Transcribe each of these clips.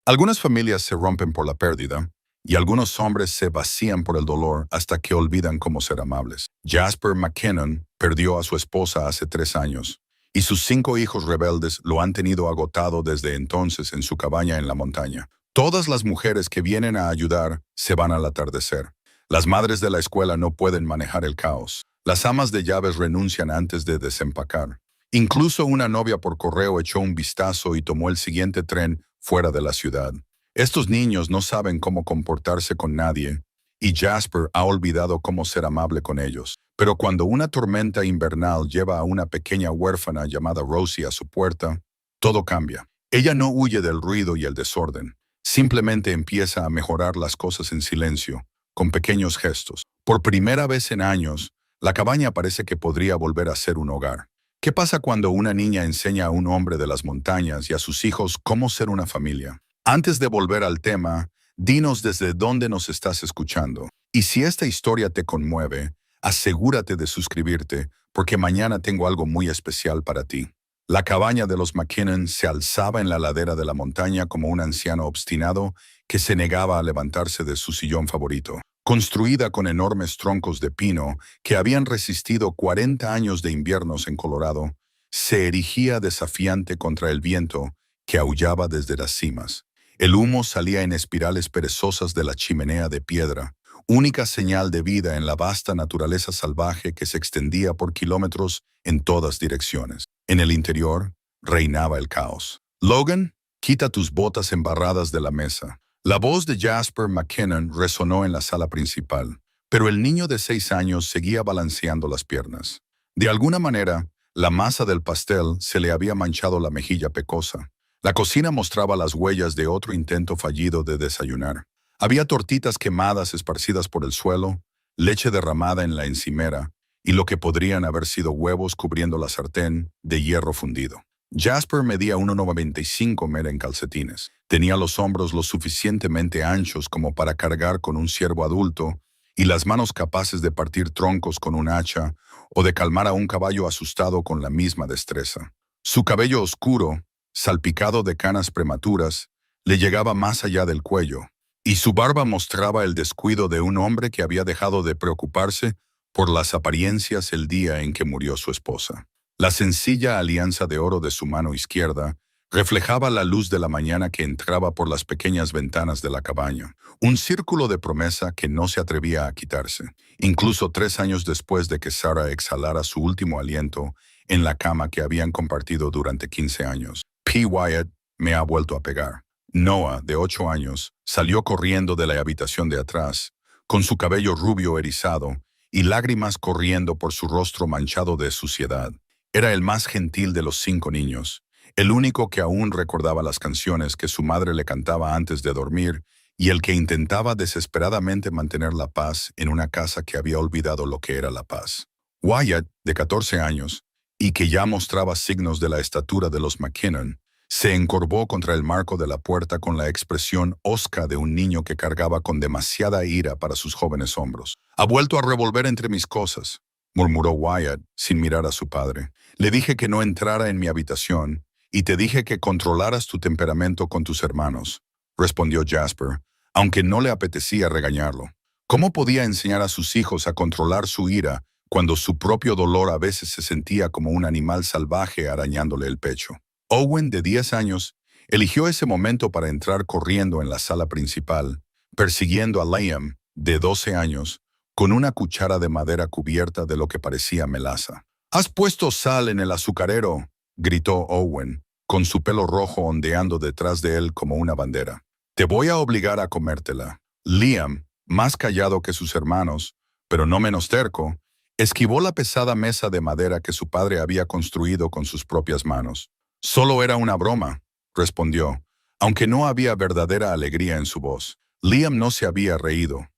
Algunas familias se rompen por la pérdida y algunos hombres se vacían por el dolor hasta que olvidan cómo ser amables. Jasper McKinnon perdió a su esposa hace 3 años y sus 5 hijos rebeldes lo han tenido agotado desde entonces en su cabaña en la montaña. Todas las mujeres que vienen a ayudar se van al atardecer. Las madres de la escuela no pueden manejar el caos. Las amas de llaves renuncian antes de desempacar. Incluso una novia por correo echó un vistazo y tomó el siguiente tren fuera de la ciudad. Estos niños no saben cómo comportarse con nadie, y Jasper ha olvidado cómo ser amable con ellos. Pero cuando una tormenta invernal lleva a una pequeña huérfana llamada Rosie a su puerta, todo cambia. Ella no huye del ruido y el desorden, simplemente empieza a mejorar las cosas en silencio, con pequeños gestos. Por primera vez en años, la cabaña parece que podría volver a ser un hogar. ¿Qué pasa cuando una niña enseña a un hombre de las montañas y a sus hijos cómo ser una familia? Antes de volver al tema, dinos desde dónde nos estás escuchando. Y si esta historia te conmueve, asegúrate de suscribirte, porque mañana tengo algo muy especial para ti. La cabaña de los McKinnon se alzaba en la ladera de la montaña como un anciano obstinado que se negaba a levantarse de su sillón favorito. Construida con enormes troncos de pino que habían resistido 40 años de inviernos en Colorado, se erigía desafiante contra el viento que aullaba desde las cimas. El humo salía en espirales perezosas de la chimenea de piedra, única señal de vida en la vasta naturaleza salvaje que se extendía por kilómetros en todas direcciones. En el interior reinaba el caos. Logan, quita tus botas embarradas de la mesa. La voz de Jasper McKinnon resonó en la sala principal, pero el niño de 6 años seguía balanceando las piernas. De alguna manera, la masa del pastel se le había manchado la mejilla pecosa. La cocina mostraba las huellas de otro intento fallido de desayunar. Había tortitas quemadas esparcidas por el suelo, leche derramada en la encimera y lo que podrían haber sido huevos cubriendo la sartén de hierro fundido. Jasper medía 1,95 metros en calcetines. Tenía los hombros lo suficientemente anchos como para cargar con un ciervo adulto y las manos capaces de partir troncos con un hacha o de calmar a un caballo asustado con la misma destreza. Su cabello oscuro, salpicado de canas prematuras, le llegaba más allá del cuello, y su barba mostraba el descuido de un hombre que había dejado de preocuparse por las apariencias el día en que murió su esposa. La sencilla alianza de oro de su mano izquierda reflejaba la luz de la mañana que entraba por las pequeñas ventanas de la cabaña, un círculo de promesa que no se atrevía a quitarse, incluso 3 años después de que Sarah exhalara su último aliento en la cama que habían compartido durante 15 años. P. Wyatt me ha vuelto a pegar. Noah, de 8 años, salió corriendo de la habitación de atrás, con su cabello rubio erizado y lágrimas corriendo por su rostro manchado de suciedad. Era el más gentil de los 5 niños, el único que aún recordaba las canciones que su madre le cantaba antes de dormir y el que intentaba desesperadamente mantener la paz en una casa que había olvidado lo que era la paz. Wyatt, de 14 años, y que ya mostraba signos de la estatura de los McKinnon, se encorvó contra el marco de la puerta con la expresión hosca de un niño que cargaba con demasiada ira para sus jóvenes hombros. «Ha vuelto a revolver entre mis cosas», murmuró Wyatt sin mirar a su padre. «Le dije que no entrara en mi habitación y te dije que controlaras tu temperamento con tus hermanos», respondió Jasper, aunque no le apetecía regañarlo. ¿Cómo podía enseñar a sus hijos a controlar su ira cuando su propio dolor a veces se sentía como un animal salvaje arañándole el pecho? Owen, de 10 años, eligió ese momento para entrar corriendo en la sala principal, persiguiendo a Liam, de 12 años, con una cuchara de madera cubierta de lo que parecía melaza. «¿Has puesto sal en el azucarero?», gritó Owen, con su pelo rojo ondeando detrás de él como una bandera. «Te voy a obligar a comértela». Liam, más callado que sus hermanos, pero no menos terco, esquivó la pesada mesa de madera que su padre había construido con sus propias manos. «Solo era una broma», respondió, aunque no había verdadera alegría en su voz. Liam no se había reído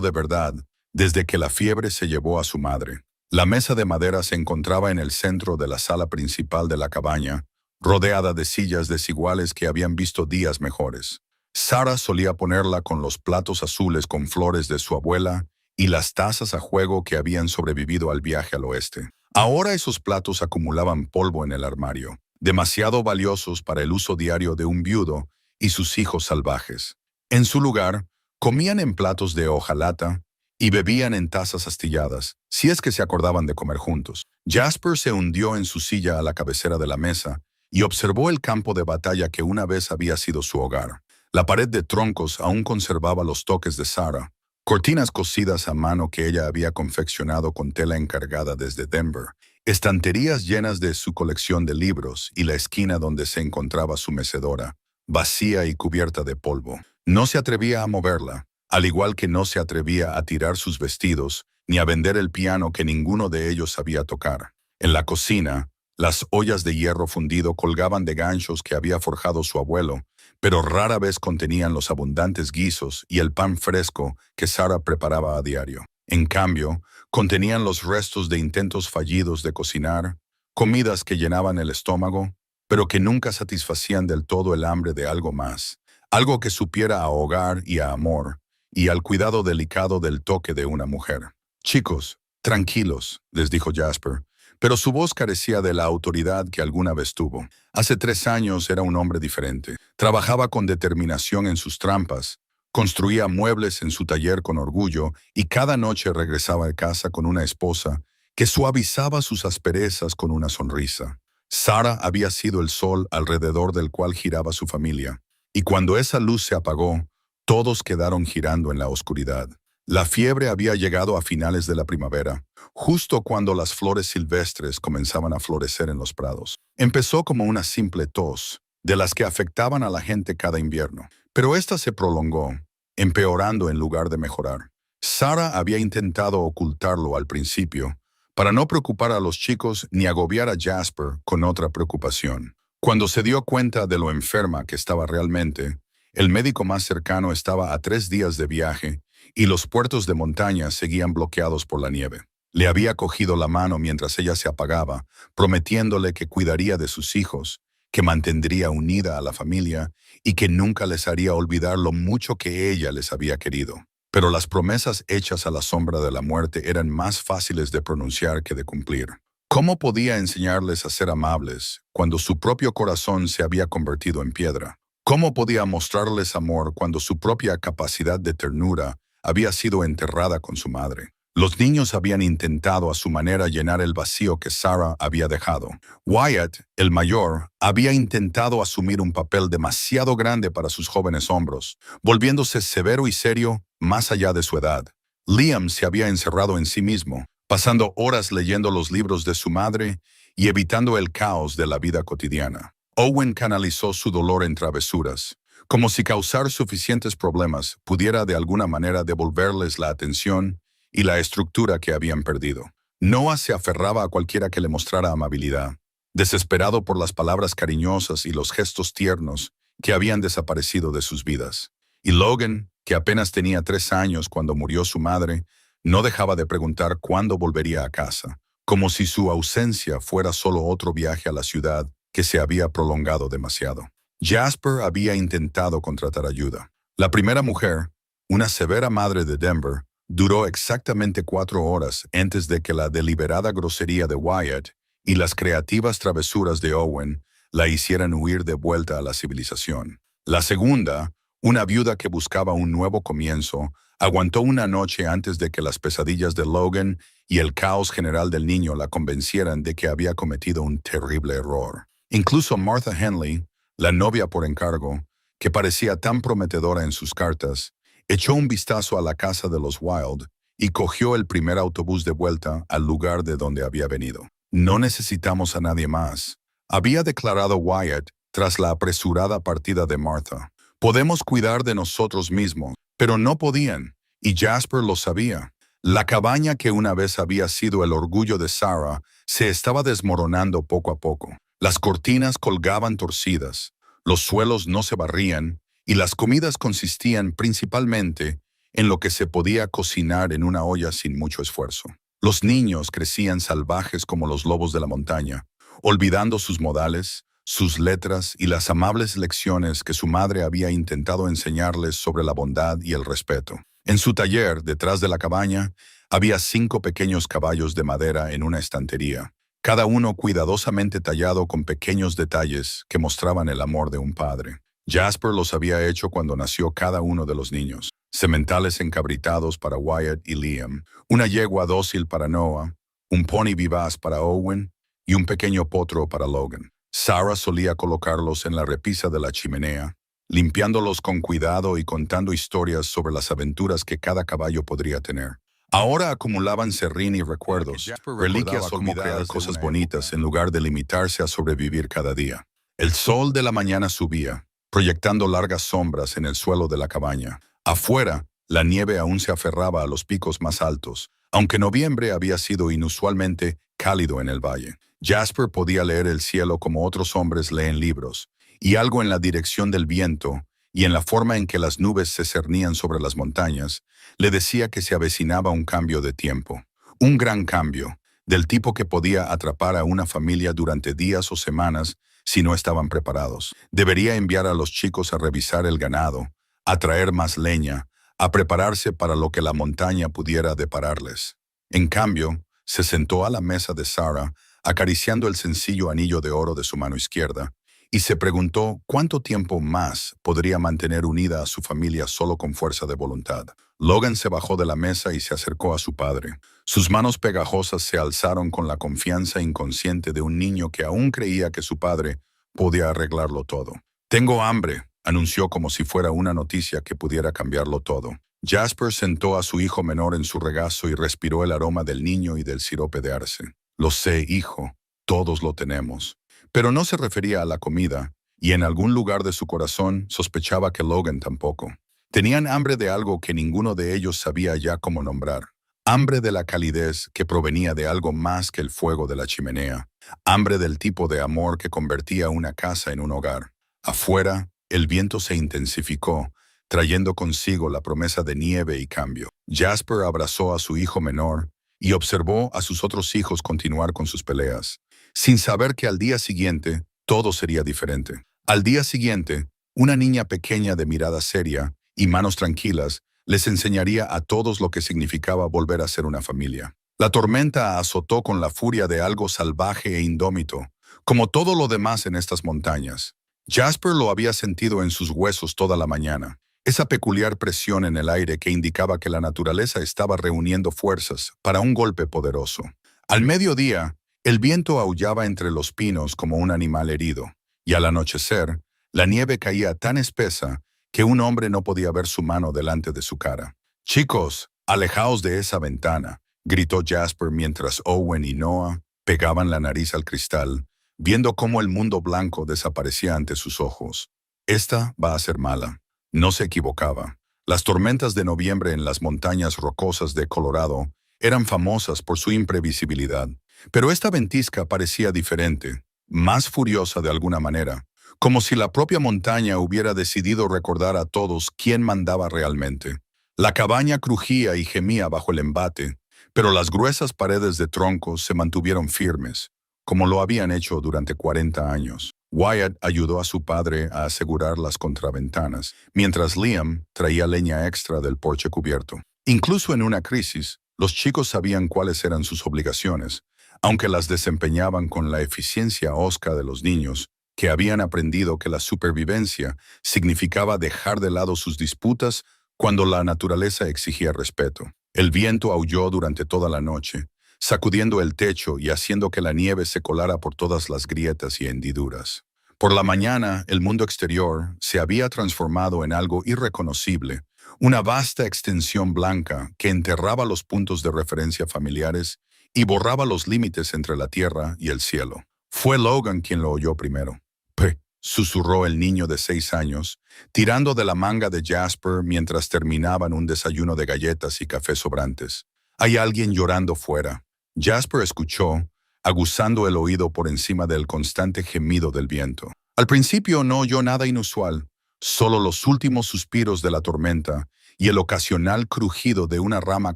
de verdad, desde que la fiebre se llevó a su madre. La mesa de madera se encontraba en el centro de la sala principal de la cabaña, rodeada de sillas desiguales que habían visto días mejores. Sarah solía ponerla con los platos azules con flores de su abuela y las tazas a juego que habían sobrevivido al viaje al oeste. Ahora esos platos acumulaban polvo en el armario, demasiado valiosos para el uso diario de un viudo y sus hijos salvajes. En su lugar, comían en platos de hojalata y bebían en tazas astilladas, si es que se acordaban de comer juntos. Jasper se hundió en su silla a la cabecera de la mesa y observó el campo de batalla que una vez había sido su hogar. La pared de troncos aún conservaba los toques de Sarah, cortinas cosidas a mano que ella había confeccionado con tela encargada desde Denver, estanterías llenas de su colección de libros y la esquina donde se encontraba su mecedora, vacía y cubierta de polvo. No se atrevía a moverla, al igual que no se atrevía a tirar sus vestidos ni a vender el piano que ninguno de ellos sabía tocar. En la cocina, las ollas de hierro fundido colgaban de ganchos que había forjado su abuelo, pero rara vez contenían los abundantes guisos y el pan fresco que Sarah preparaba a diario. En cambio, contenían los restos de intentos fallidos de cocinar, comidas que llenaban el estómago, pero que nunca satisfacían del todo el hambre de algo más, algo que supiera a hogar y a amor, y al cuidado delicado del toque de una mujer. «Chicos, tranquilos», les dijo Jasper, pero su voz carecía de la autoridad que alguna vez tuvo. Hace 3 años era un hombre diferente. Trabajaba con determinación en sus trampas, construía muebles en su taller con orgullo y cada noche regresaba a casa con una esposa que suavizaba sus asperezas con una sonrisa. Sarah había sido el sol alrededor del cual giraba su familia, y cuando esa luz se apagó, todos quedaron girando en la oscuridad. La fiebre había llegado a finales de la primavera, justo cuando las flores silvestres comenzaban a florecer en los prados. Empezó como una simple tos, de las que afectaban a la gente cada invierno, pero esta se prolongó, empeorando en lugar de mejorar. Sarah había intentado ocultarlo al principio, para no preocupar a los chicos ni agobiar a Jasper con otra preocupación. Cuando se dio cuenta de lo enferma que estaba realmente, el médico más cercano estaba a 3 días de viaje y los puertos de montaña seguían bloqueados por la nieve. Le había cogido la mano mientras ella se apagaba, prometiéndole que cuidaría de sus hijos, que mantendría unida a la familia y que nunca les haría olvidar lo mucho que ella les había querido. Pero las promesas hechas a la sombra de la muerte eran más fáciles de pronunciar que de cumplir. ¿Cómo podía enseñarles a ser amables cuando su propio corazón se había convertido en piedra? ¿Cómo podía mostrarles amor cuando su propia capacidad de ternura había sido enterrada con su madre? Los niños habían intentado a su manera llenar el vacío que Sarah había dejado. Wyatt, el mayor, había intentado asumir un papel demasiado grande para sus jóvenes hombros, volviéndose severo y serio más allá de su edad. Liam se había encerrado en sí mismo, pasando horas leyendo los libros de su madre y evitando el caos de la vida cotidiana. Owen canalizó su dolor en travesuras, como si causar suficientes problemas pudiera de alguna manera devolverles la atención y la estructura que habían perdido. Noah se aferraba a cualquiera que le mostrara amabilidad, desesperado por las palabras cariñosas y los gestos tiernos que habían desaparecido de sus vidas. Y Logan, que apenas tenía 3 años cuando murió su madre, no dejaba de preguntar cuándo volvería a casa, como si su ausencia fuera solo otro viaje a la ciudad que se había prolongado demasiado. Jasper había intentado contratar ayuda. La primera mujer, una severa madre de Denver, duró exactamente 4 horas antes de que la deliberada grosería de Wyatt y las creativas travesuras de Owen la hicieran huir de vuelta a la civilización. La segunda, una viuda que buscaba un nuevo comienzo, aguantó una noche antes de que las pesadillas de Logan y el caos general del niño la convencieran de que había cometido un terrible error. Incluso Martha Henley, la novia por encargo, que parecía tan prometedora en sus cartas, echó un vistazo a la casa de los Wild y cogió el primer autobús de vuelta al lugar de donde había venido. «No necesitamos a nadie más», había declarado Wyatt tras la apresurada partida de Martha. «Podemos cuidar de nosotros mismos», pero no podían, y Jasper lo sabía. La cabaña que una vez había sido el orgullo de Sarah se estaba desmoronando poco a poco. Las cortinas colgaban torcidas, los suelos no se barrían, y las comidas consistían principalmente en lo que se podía cocinar en una olla sin mucho esfuerzo. Los niños crecían salvajes como los lobos de la montaña, olvidando sus modales, sus letras y las amables lecciones que su madre había intentado enseñarles sobre la bondad y el respeto. En su taller, detrás de la cabaña, había 5 pequeños caballos de madera en una estantería, cada uno cuidadosamente tallado con pequeños detalles que mostraban el amor de un padre. Jasper los había hecho cuando nació cada uno de los niños. Sementales encabritados para Wyatt y Liam, una yegua dócil para Noah, un pony vivaz para Owen y un pequeño potro para Logan. Sarah solía colocarlos en la repisa de la chimenea, limpiándolos con cuidado y contando historias sobre las aventuras que cada caballo podría tener. Ahora acumulaban serrín y recuerdos, reliquias como crear cosas bonitas en lugar de limitarse a sobrevivir cada día. El sol de la mañana subía, proyectando largas sombras en el suelo de la cabaña. Afuera, la nieve aún se aferraba a los picos más altos, aunque noviembre había sido inusualmente cálido en el valle. Jasper podía leer el cielo como otros hombres leen libros, y algo en la dirección del viento y en la forma en que las nubes se cernían sobre las montañas, le decía que se avecinaba un cambio de tiempo. Un gran cambio, del tipo que podía atrapar a una familia durante días o semanas si no estaban preparados. Debería enviar a los chicos a revisar el ganado, a traer más leña, a prepararse para lo que la montaña pudiera depararles. En cambio, se sentó a la mesa de Sarah, acariciando el sencillo anillo de oro de su mano izquierda, y se preguntó cuánto tiempo más podría mantener unida a su familia solo con fuerza de voluntad. Logan se bajó de la mesa y se acercó a su padre. Sus manos pegajosas se alzaron con la confianza inconsciente de un niño que aún creía que su padre podía arreglarlo todo. «Tengo hambre», anunció como si fuera una noticia que pudiera cambiarlo todo. Jasper sentó a su hijo menor en su regazo y respiró el aroma del niño y del sirope de arce. «Lo sé, hijo, todos lo tenemos». Pero no se refería a la comida, y en algún lugar de su corazón sospechaba que Logan tampoco. Tenían hambre de algo que ninguno de ellos sabía ya cómo nombrar. Hambre de la calidez que provenía de algo más que el fuego de la chimenea. Hambre del tipo de amor que convertía una casa en un hogar. Afuera, el viento se intensificó, trayendo consigo la promesa de nieve y cambio. Jasper abrazó a su hijo menor y observó a sus otros hijos continuar con sus peleas, sin saber que al día siguiente todo sería diferente. Al día siguiente, una niña pequeña de mirada seria y manos tranquilas les enseñaría a todos lo que significaba volver a ser una familia. La tormenta azotó con la furia de algo salvaje e indómito, como todo lo demás en estas montañas. Jasper lo había sentido en sus huesos toda la mañana, esa peculiar presión en el aire que indicaba que la naturaleza estaba reuniendo fuerzas para un golpe poderoso. Al mediodía, el viento aullaba entre los pinos como un animal herido, y al anochecer, la nieve caía tan espesa que un hombre no podía ver su mano delante de su cara. «Chicos, alejaos de esa ventana», gritó Jasper mientras Owen y Noah pegaban la nariz al cristal, viendo cómo el mundo blanco desaparecía ante sus ojos. «Esta va a ser mala». No se equivocaba. Las tormentas de noviembre en las montañas rocosas de Colorado eran famosas por su imprevisibilidad. Pero esta ventisca parecía diferente, más furiosa de alguna manera, como si la propia montaña hubiera decidido recordar a todos quién mandaba realmente. La cabaña crujía y gemía bajo el embate, pero las gruesas paredes de troncos se mantuvieron firmes, como lo habían hecho durante 40 años. Wyatt ayudó a su padre a asegurar las contraventanas, mientras Liam traía leña extra del porche cubierto. Incluso en una crisis, los chicos sabían cuáles eran sus obligaciones, aunque las desempeñaban con la eficiencia hosca de los niños, que habían aprendido que la supervivencia significaba dejar de lado sus disputas cuando la naturaleza exigía respeto. El viento aulló durante toda la noche, sacudiendo el techo y haciendo que la nieve se colara por todas las grietas y hendiduras. Por la mañana, el mundo exterior se había transformado en algo irreconocible, una vasta extensión blanca que enterraba los puntos de referencia familiares y borraba los límites entre la tierra y el cielo. Fue Logan quien lo oyó primero. «Pe», susurró el niño de 6 años, tirando de la manga de Jasper mientras terminaban un desayuno de galletas y café sobrantes. «Hay alguien llorando fuera». Jasper escuchó, aguzando el oído por encima del constante gemido del viento. Al principio no oyó nada inusual, solo los últimos suspiros de la tormenta y el ocasional crujido de una rama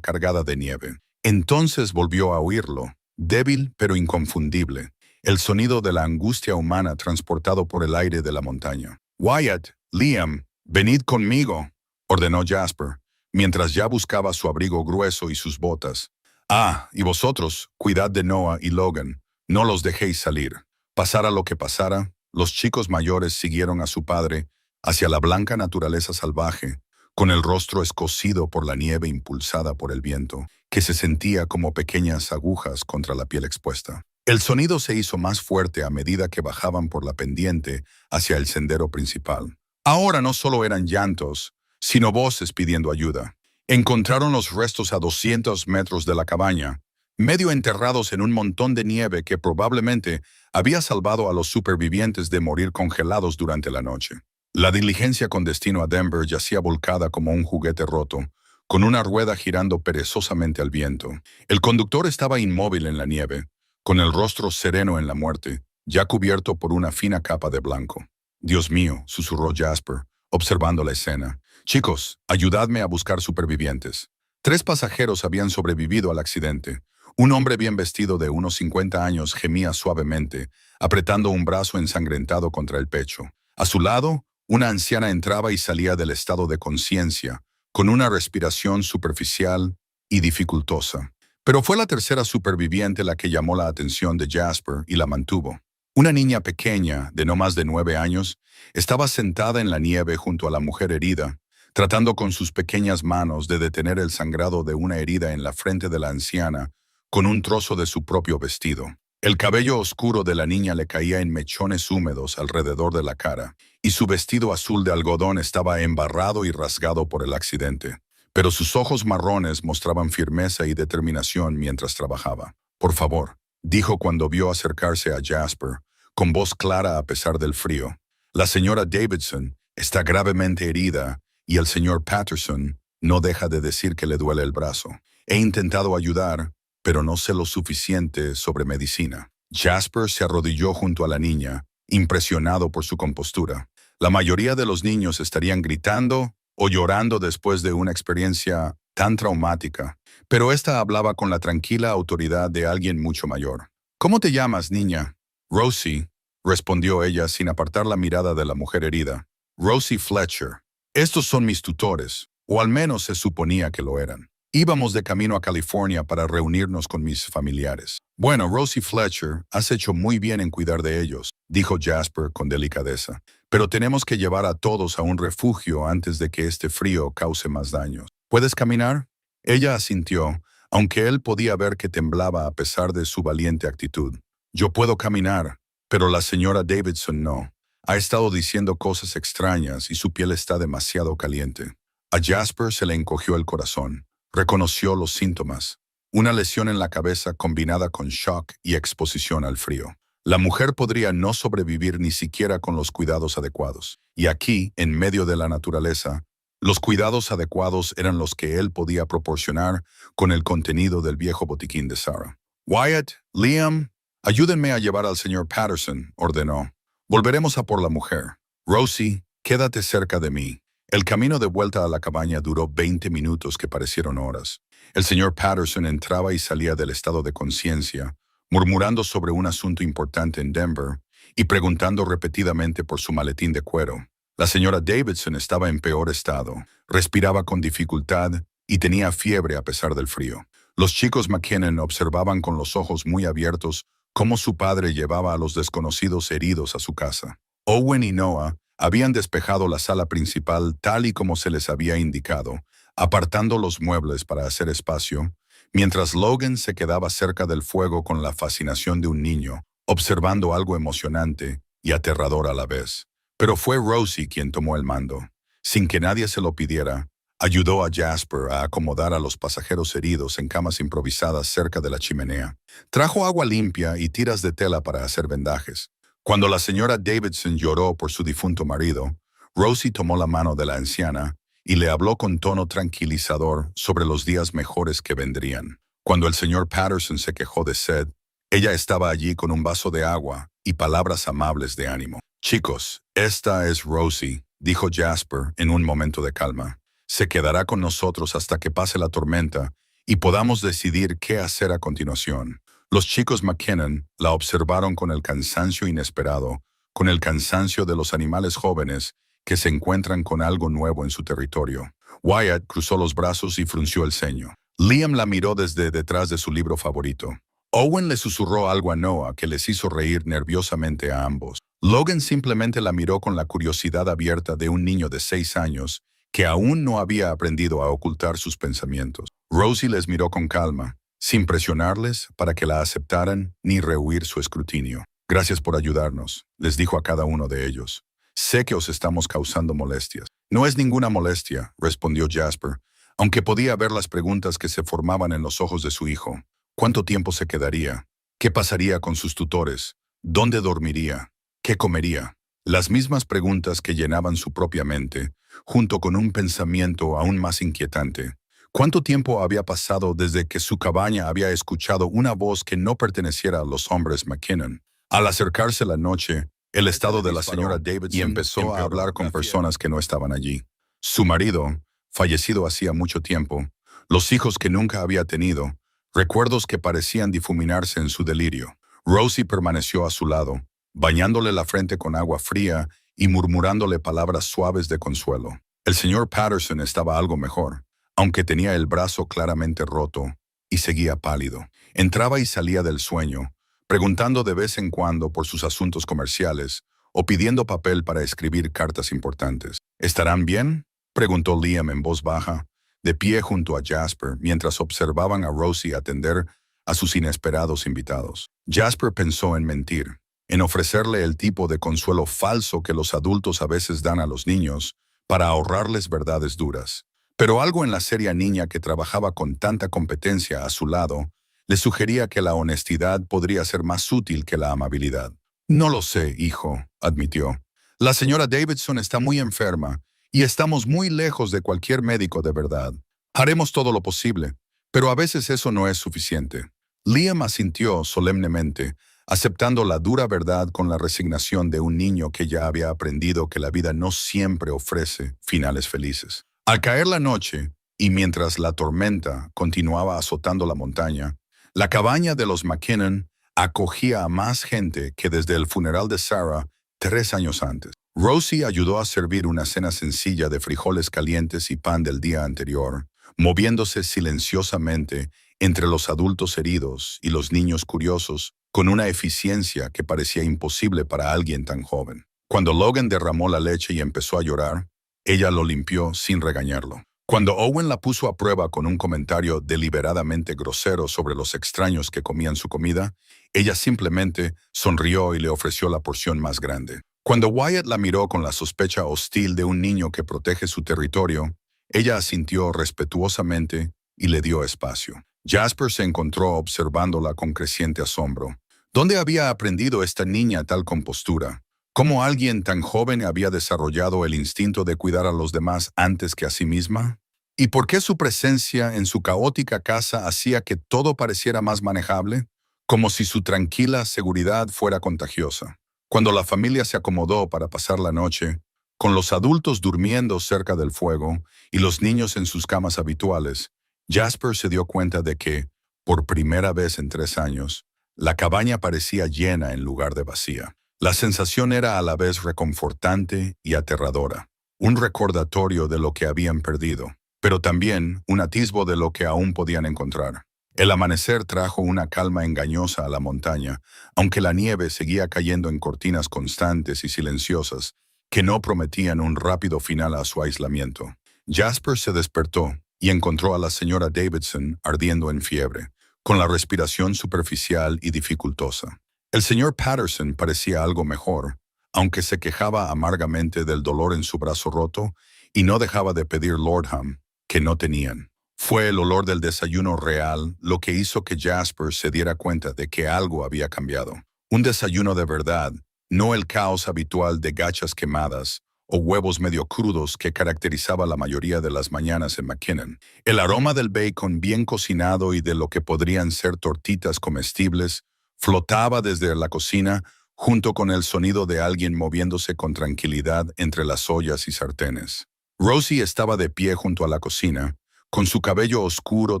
cargada de nieve. Entonces volvió a oírlo, débil pero inconfundible, el sonido de la angustia humana transportado por el aire de la montaña. «Wyatt, Liam, venid conmigo», ordenó Jasper, mientras ya buscaba su abrigo grueso y sus botas. «Ah, y vosotros, cuidad de Noah y Logan, no los dejéis salir». Pasara lo que pasara, los chicos mayores siguieron a su padre, hacia la blanca naturaleza salvaje, con el rostro escocido por la nieve impulsada por el viento, que se sentía como pequeñas agujas contra la piel expuesta. El sonido se hizo más fuerte a medida que bajaban por la pendiente hacia el sendero principal. Ahora no solo eran llantos, sino voces pidiendo ayuda. Encontraron los restos a 200 metros de la cabaña, medio enterrados en un montón de nieve que probablemente había salvado a los supervivientes de morir congelados durante la noche. La diligencia con destino a Denver yacía volcada como un juguete roto, con una rueda girando perezosamente al viento. El conductor estaba inmóvil en la nieve, con el rostro sereno en la muerte, ya cubierto por una fina capa de blanco. «Dios mío», susurró Jasper, observando la escena. «Chicos, ayudadme a buscar supervivientes». 3 pasajeros habían sobrevivido al accidente. Un hombre bien vestido de unos 50 años gemía suavemente, apretando un brazo ensangrentado contra el pecho. A su lado, una anciana entraba y salía del estado de conciencia, con una respiración superficial y dificultosa. Pero fue la tercera superviviente la que llamó la atención de Jasper y la mantuvo. Una niña pequeña, de no más de 9 años, estaba sentada en la nieve junto a la mujer herida, tratando con sus pequeñas manos de detener el sangrado de una herida en la frente de la anciana con un trozo de su propio vestido. El cabello oscuro de la niña le caía en mechones húmedos alrededor de la cara, y su vestido azul de algodón estaba embarrado y rasgado por el accidente. Pero sus ojos marrones mostraban firmeza y determinación mientras trabajaba. «Por favor», dijo cuando vio acercarse a Jasper, con voz clara a pesar del frío. «La señora Davidson está gravemente herida y el señor Patterson no deja de decir que le duele el brazo. He intentado ayudar, pero no sé lo suficiente sobre medicina». Jasper se arrodilló junto a la niña, impresionado por su compostura. La mayoría de los niños estarían gritando o llorando después de una experiencia tan traumática, pero esta hablaba con la tranquila autoridad de alguien mucho mayor. «¿Cómo te llamas, niña?» «Rosie», respondió ella sin apartar la mirada de la mujer herida. «Rosie Fletcher. Estos son mis tutores, o al menos se suponía que lo eran. Íbamos de camino a California para reunirnos con mis familiares». «Bueno, Rosie Fletcher, has hecho muy bien en cuidar de ellos», dijo Jasper con delicadeza. «Pero tenemos que llevar a todos a un refugio antes de que este frío cause más daños. ¿Puedes caminar?» Ella asintió, aunque él podía ver que temblaba a pesar de su valiente actitud. «Yo puedo caminar, pero la señora Davidson no. Ha estado diciendo cosas extrañas y su piel está demasiado caliente». A Jasper se le encogió el corazón. Reconoció los síntomas. Una lesión en la cabeza combinada con shock y exposición al frío. La mujer podría no sobrevivir ni siquiera con los cuidados adecuados. Y aquí, en medio de la naturaleza, los cuidados adecuados eran los que él podía proporcionar con el contenido del viejo botiquín de Sarah. «Wyatt, Liam, ayúdenme a llevar al señor Patterson», ordenó. «Volveremos a por la mujer. Rosie, quédate cerca de mí». El camino de vuelta a la cabaña duró 20 minutos que parecieron horas. El señor Patterson entraba y salía del estado de conciencia, murmurando sobre un asunto importante en Denver y preguntando repetidamente por su maletín de cuero. La señora Davidson estaba en peor estado, respiraba con dificultad y tenía fiebre a pesar del frío. Los chicos McKinnon observaban con los ojos muy abiertos cómo su padre llevaba a los desconocidos heridos a su casa. Owen y Noah habían despejado la sala principal tal y como se les había indicado, apartando los muebles para hacer espacio, mientras Logan se quedaba cerca del fuego con la fascinación de un niño, observando algo emocionante y aterrador a la vez. Pero fue Rosie quien tomó el mando. Sin que nadie se lo pidiera, ayudó a Jasper a acomodar a los pasajeros heridos en camas improvisadas cerca de la chimenea. Trajo agua limpia y tiras de tela para hacer vendajes. Cuando la señora Davidson lloró por su difunto marido, Rosie tomó la mano de la anciana y le habló con tono tranquilizador sobre los días mejores que vendrían. Cuando el señor Patterson se quejó de sed, ella estaba allí con un vaso de agua y palabras amables de ánimo. «Chicos, esta es Rosie», dijo Jasper en un momento de calma. «Se quedará con nosotros hasta que pase la tormenta y podamos decidir qué hacer a continuación». Los chicos McKinnon la observaron con el cansancio inesperado, con el cansancio de los animales jóvenes que se encuentran con algo nuevo en su territorio. Wyatt cruzó los brazos y frunció el ceño. Liam la miró desde detrás de su libro favorito. Owen le susurró algo a Noah que les hizo reír nerviosamente a ambos. Logan simplemente la miró con la curiosidad abierta de un niño de 6 años que aún no había aprendido a ocultar sus pensamientos. Rosie les miró con calma, sin presionarles para que la aceptaran ni rehuir su escrutinio. Gracias por ayudarnos, les dijo a cada uno de ellos. Sé que os estamos causando molestias. No es ninguna molestia, respondió Jasper, aunque podía ver las preguntas que se formaban en los ojos de su hijo. ¿Cuánto tiempo se quedaría? ¿Qué pasaría con sus tutores? ¿Dónde dormiría? ¿Qué comería? Las mismas preguntas que llenaban su propia mente, junto con un pensamiento aún más inquietante. ¿Cuánto tiempo había pasado desde que su cabaña había escuchado una voz que no perteneciera a los hombres McKinnon? Al acercarse la noche, el estado de la señora Davidson y empezó a hablar con personas que no estaban allí. Su marido, fallecido hacía mucho tiempo, los hijos que nunca había tenido, recuerdos que parecían difuminarse en su delirio. Rosie permaneció a su lado, bañándole la frente con agua fría y murmurándole palabras suaves de consuelo. El señor Patterson estaba algo mejor, aunque tenía el brazo claramente roto y seguía pálido. Entraba y salía del sueño, preguntando de vez en cuando por sus asuntos comerciales o pidiendo papel para escribir cartas importantes. ¿Estarán bien?, preguntó Liam en voz baja, de pie junto a Jasper, mientras observaban a Rosie atender a sus inesperados invitados. Jasper pensó en mentir, en ofrecerle el tipo de consuelo falso que los adultos a veces dan a los niños para ahorrarles verdades duras. Pero algo en la seria niña que trabajaba con tanta competencia a su lado le sugería que la honestidad podría ser más útil que la amabilidad. No lo sé, hijo, admitió. La señora Davidson está muy enferma y estamos muy lejos de cualquier médico de verdad. Haremos todo lo posible, pero a veces eso no es suficiente. Liam asintió solemnemente, aceptando la dura verdad con la resignación de un niño que ya había aprendido que la vida no siempre ofrece finales felices. Al caer la noche, y mientras la tormenta continuaba azotando la montaña, la cabaña de los McKinnon acogía a más gente que desde el funeral de Sarah 3 años antes. Rosie ayudó a servir una cena sencilla de frijoles calientes y pan del día anterior, moviéndose silenciosamente entre los adultos heridos y los niños curiosos, con una eficiencia que parecía imposible para alguien tan joven. Cuando Logan derramó la leche y empezó a llorar, ella lo limpió sin regañarlo. Cuando Owen la puso a prueba con un comentario deliberadamente grosero sobre los extraños que comían su comida, ella simplemente sonrió y le ofreció la porción más grande. Cuando Wyatt la miró con la sospecha hostil de un niño que protege su territorio, ella asintió respetuosamente y le dio espacio. Jasper se encontró observándola con creciente asombro. ¿Dónde había aprendido esta niña tal compostura? ¿Cómo alguien tan joven había desarrollado el instinto de cuidar a los demás antes que a sí misma? ¿Y por qué su presencia en su caótica casa hacía que todo pareciera más manejable? Como si su tranquila seguridad fuera contagiosa. Cuando la familia se acomodó para pasar la noche, con los adultos durmiendo cerca del fuego y los niños en sus camas habituales, Jasper se dio cuenta de que, por primera vez en 3 años, la cabaña parecía llena en lugar de vacía. La sensación era a la vez reconfortante y aterradora, un recordatorio de lo que habían perdido, pero también un atisbo de lo que aún podían encontrar. El amanecer trajo una calma engañosa a la montaña, aunque la nieve seguía cayendo en cortinas constantes y silenciosas que no prometían un rápido final a su aislamiento. Jasper se despertó y encontró a la señora Davidson ardiendo en fiebre, con la respiración superficial y dificultosa. El señor Patterson parecía algo mejor, aunque se quejaba amargamente del dolor en su brazo roto y no dejaba de pedir Lordham, que no tenían. Fue el olor del desayuno real lo que hizo que Jasper se diera cuenta de que algo había cambiado. Un desayuno de verdad, no el caos habitual de gachas quemadas o huevos medio crudos que caracterizaba la mayoría de las mañanas en McKinnon. El aroma del bacon bien cocinado y de lo que podrían ser tortitas comestibles flotaba desde la cocina junto con el sonido de alguien moviéndose con tranquilidad entre las ollas y sartenes. Rosie estaba de pie junto a la cocina, con su cabello oscuro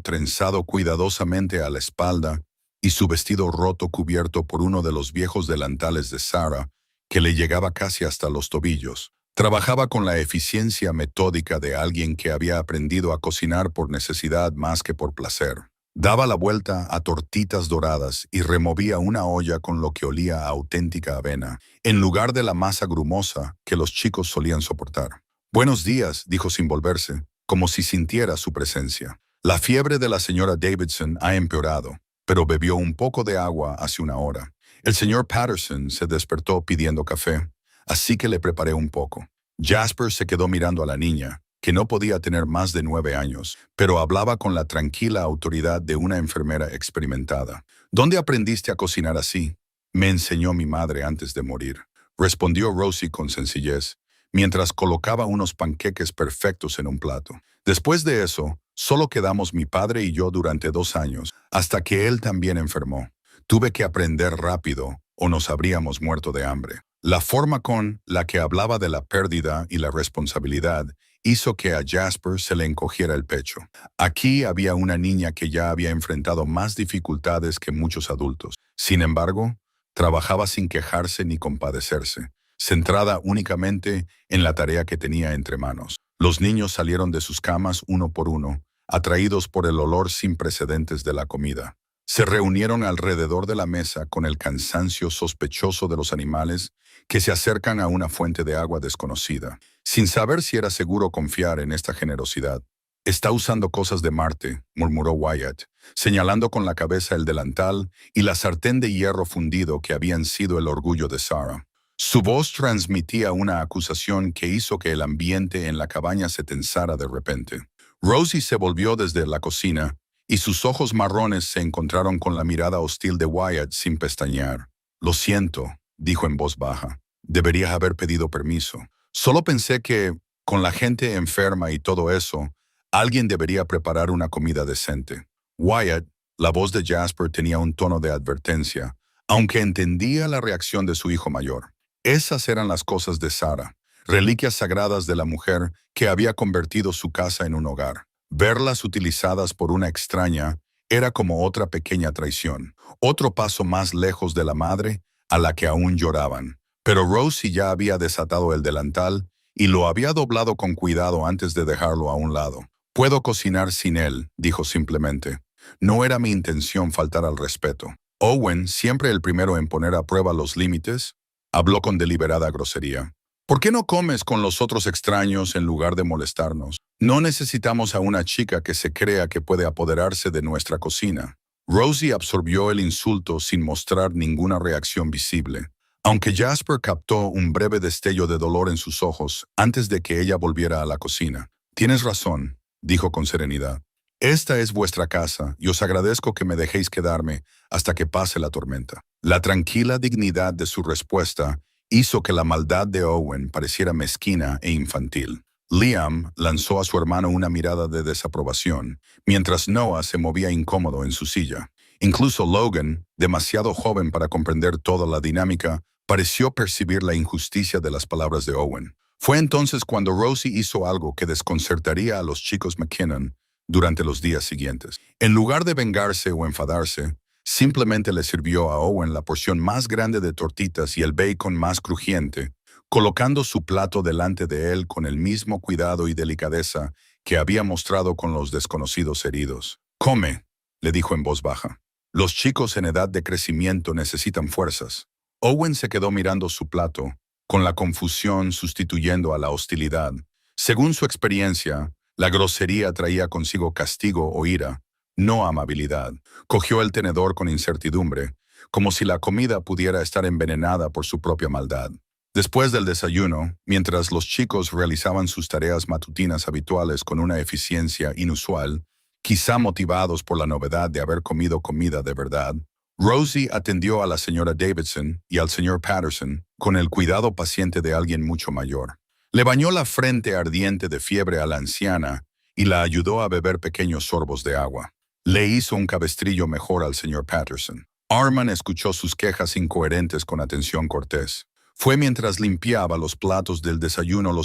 trenzado cuidadosamente a la espalda y su vestido roto cubierto por uno de los viejos delantales de Sarah, que le llegaba casi hasta los tobillos. Trabajaba con la eficiencia metódica de alguien que había aprendido a cocinar por necesidad más que por placer. Daba la vuelta a tortitas doradas y removía una olla con lo que olía a auténtica avena, en lugar de la masa grumosa que los chicos solían soportar. «Buenos días», dijo sin volverse, como si sintiera su presencia. La fiebre de la señora Davidson ha empeorado, pero bebió un poco de agua hace una hora. El señor Patterson se despertó pidiendo café, así que le preparé un poco. Jasper se quedó mirando a la niña, que no podía tener más de 9 años, pero hablaba con la tranquila autoridad de una enfermera experimentada. «¿Dónde aprendiste a cocinar así?» «Me enseñó mi madre antes de morir», respondió Rosie con sencillez, mientras colocaba unos panqueques perfectos en un plato. Después de eso, solo quedamos mi padre y yo durante 2 años, hasta que él también enfermó. Tuve que aprender rápido, o nos habríamos muerto de hambre. La forma con la que hablaba de la pérdida y la responsabilidad hizo que a Jasper se le encogiera el pecho. Aquí había una niña que ya había enfrentado más dificultades que muchos adultos. Sin embargo, trabajaba sin quejarse ni compadecerse, centrada únicamente en la tarea que tenía entre manos. Los niños salieron de sus camas uno por uno, atraídos por el olor sin precedentes de la comida. Se reunieron alrededor de la mesa con el cansancio sospechoso de los animales que se acercan a una fuente de agua desconocida, sin saber si era seguro confiar en esta generosidad. «Está usando cosas de Marte», murmuró Wyatt, señalando con la cabeza el delantal y la sartén de hierro fundido que habían sido el orgullo de Sarah. Su voz transmitía una acusación que hizo que el ambiente en la cabaña se tensara de repente. Rosie se volvió desde la cocina, y sus ojos marrones se encontraron con la mirada hostil de Wyatt sin pestañear. «Lo siento», dijo en voz baja. «Deberías haber pedido permiso. Solo pensé que, con la gente enferma y todo eso, alguien debería preparar una comida decente». Wyatt, la voz de Jasper tenía un tono de advertencia, aunque entendía la reacción de su hijo mayor. Esas eran las cosas de Sarah, reliquias sagradas de la mujer que había convertido su casa en un hogar. Verlas utilizadas por una extraña era como otra pequeña traición, otro paso más lejos de la madre a la que aún lloraban. Pero Rosie ya había desatado el delantal y lo había doblado con cuidado antes de dejarlo a un lado. «Puedo cocinar sin él», dijo simplemente. No era mi intención faltar al respeto. Owen, siempre el primero en poner a prueba los límites, habló con deliberada grosería. «¿Por qué no comes con los otros extraños en lugar de molestarnos? No necesitamos a una chica que se crea que puede apoderarse de nuestra cocina». Rosie absorbió el insulto sin mostrar ninguna reacción visible, aunque Jasper captó un breve destello de dolor en sus ojos antes de que ella volviera a la cocina. «Tienes razón», dijo con serenidad. «Esta es vuestra casa y os agradezco que me dejéis quedarme hasta que pase la tormenta». La tranquila dignidad de su respuesta hizo que la maldad de Owen pareciera mezquina e infantil. Liam lanzó a su hermano una mirada de desaprobación, mientras Noah se movía incómodo en su silla. Incluso Logan, demasiado joven para comprender toda la dinámica, pareció percibir la injusticia de las palabras de Owen. Fue entonces cuando Rosie hizo algo que desconcertaría a los chicos McKinnon durante los días siguientes. En lugar de vengarse o enfadarse, simplemente le sirvió a Owen la porción más grande de tortitas y el bacon más crujiente, colocando su plato delante de él con el mismo cuidado y delicadeza que había mostrado con los desconocidos heridos. «Come», le dijo en voz baja. «Los chicos en edad de crecimiento necesitan fuerzas». Owen se quedó mirando su plato, con la confusión sustituyendo a la hostilidad. Según su experiencia, la grosería traía consigo castigo o ira, no amabilidad. Cogió el tenedor con incertidumbre, como si la comida pudiera estar envenenada por su propia maldad. Después del desayuno, mientras los chicos realizaban sus tareas matutinas habituales con una eficiencia inusual, quizá motivados por la novedad de haber comido comida de verdad, Rosie atendió a la señora Davidson y al señor Patterson con el cuidado paciente de alguien mucho mayor. Le bañó la frente ardiente de fiebre a la anciana y la ayudó a beber pequeños sorbos de agua. Le hizo un cabestrillo mejor al señor Patterson. Arman escuchó sus quejas incoherentes con atención cortés. Fue mientras limpiaba los platos del desayuno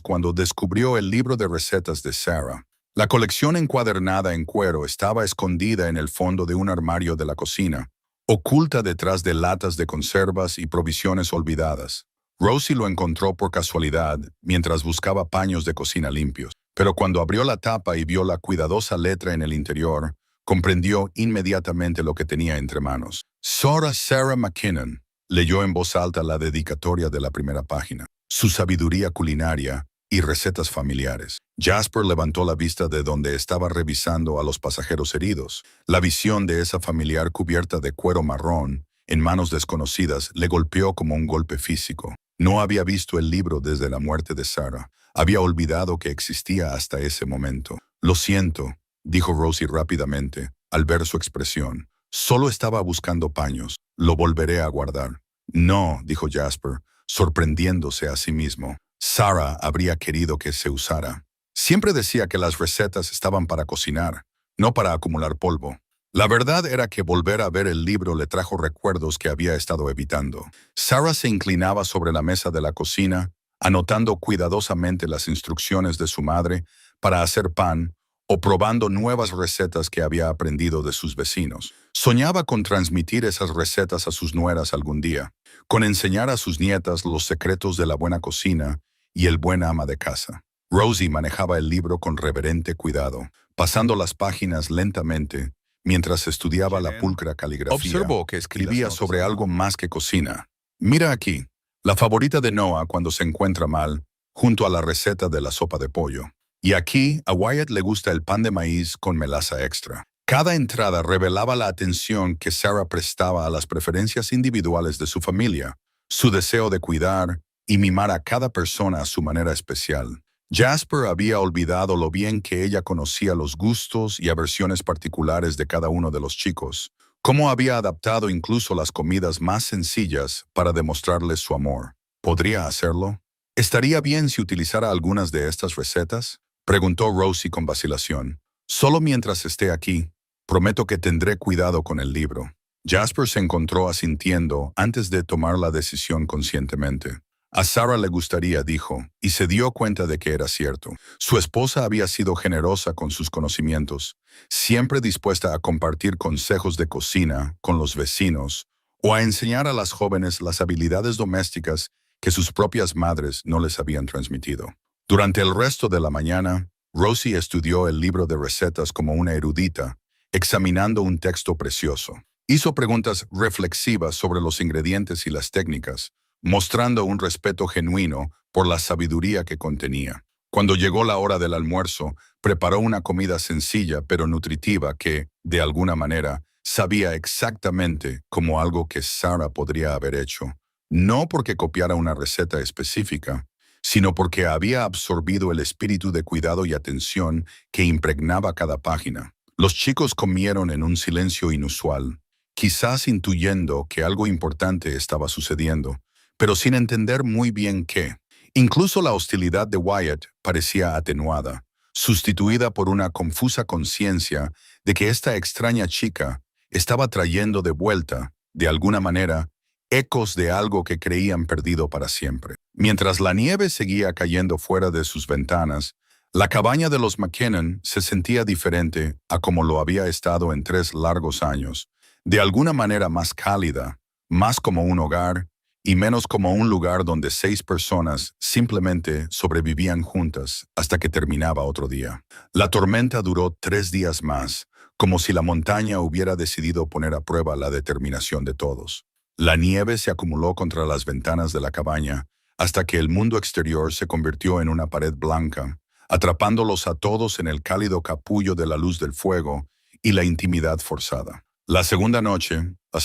cuando descubrió el libro de recetas de Sarah. La colección encuadernada en cuero estaba escondida en el fondo de un armario de la cocina, oculta detrás de latas de conservas y provisiones olvidadas. Rosie lo encontró por casualidad mientras buscaba paños de cocina limpios, pero cuando abrió la tapa y vio la cuidadosa letra en el interior, comprendió inmediatamente lo que tenía entre manos. Sarah McKinnon leyó en voz alta la dedicatoria de la primera página, su sabiduría culinaria y recetas familiares. Jasper levantó la vista de donde estaba revisando a los pasajeros heridos. La visión de esa familiar cubierta de cuero marrón, en manos desconocidas, le golpeó como un golpe físico. No había visto el libro desde la muerte de Sarah. Había olvidado que existía hasta ese momento. Lo siento, dijo Rosie rápidamente, al ver su expresión. Solo estaba buscando paños. Lo volveré a guardar. No, dijo Jasper, sorprendiéndose a sí mismo. Sarah habría querido que se usara. Siempre decía que las recetas estaban para cocinar, no para acumular polvo. La verdad era que volver a ver el libro le trajo recuerdos que había estado evitando. Sarah se inclinaba sobre la mesa de la cocina, anotando cuidadosamente las instrucciones de su madre para hacer pan o probando nuevas recetas que había aprendido de sus vecinos. Soñaba con transmitir esas recetas a sus nueras algún día, con enseñar a sus nietas los secretos de la buena cocina y el buen ama de casa. Rosie manejaba el libro con reverente cuidado, pasando las páginas lentamente mientras estudiaba la pulcra caligrafía. Observó que Escribía sobre algo más que cocina. Mira aquí, la favorita de Noah cuando se encuentra mal, junto a la receta de la sopa de pollo. Y aquí, a Wyatt le gusta el pan de maíz con melaza extra. Cada entrada revelaba la atención que Sarah prestaba a las preferencias individuales de su familia, su deseo de cuidar y mimar a cada persona a su manera especial. Jasper había olvidado lo bien que ella conocía los gustos y aversiones particulares de cada uno de los chicos, cómo había adaptado incluso las comidas más sencillas para demostrarles su amor. ¿Podría hacerlo? ¿Estaría bien si utilizara algunas de estas recetas? Preguntó Rosie con vacilación. Solo mientras esté aquí, prometo que tendré cuidado con el libro. Jasper se encontró asintiendo antes de tomar la decisión conscientemente. A Sarah le gustaría, dijo, y se dio cuenta de que era cierto. Su esposa había sido generosa con sus conocimientos, siempre dispuesta a compartir consejos de cocina con los vecinos o a enseñar a las jóvenes las habilidades domésticas que sus propias madres no les habían transmitido. Durante el resto de la mañana, Rosie estudió el libro de recetas como una erudita, examinando un texto precioso. Hizo preguntas reflexivas sobre los ingredientes y las técnicas, mostrando un respeto genuino por la sabiduría que contenía. Cuando llegó la hora del almuerzo, preparó una comida sencilla pero nutritiva que, de alguna manera, sabía exactamente como algo que Sarah podría haber hecho. No porque copiara una receta específica, sino porque había absorbido el espíritu de cuidado y atención que impregnaba cada página. Los chicos comieron en un silencio inusual, quizás intuyendo que algo importante estaba sucediendo, pero sin entender muy bien qué. Incluso la hostilidad de Wyatt parecía atenuada, sustituida por una confusa conciencia de que esta extraña chica estaba trayendo de vuelta, de alguna manera, ecos de algo que creían perdido para siempre. Mientras la nieve seguía cayendo fuera de sus ventanas, la cabaña de los McKinnon se sentía diferente a como lo había estado en 3 largos años, de alguna manera más cálida, más como un hogar y menos como un lugar donde 6 personas simplemente sobrevivían juntas hasta que terminaba otro día. La tormenta duró 3 días más, como si la montaña hubiera decidido poner a prueba la determinación de todos. La nieve se acumuló contra las ventanas de la cabaña hasta que el mundo exterior se convirtió en una pared blanca, atrapándolos a todos en el cálido capullo de la luz del fuego y la intimidad forzada. La segunda noche, la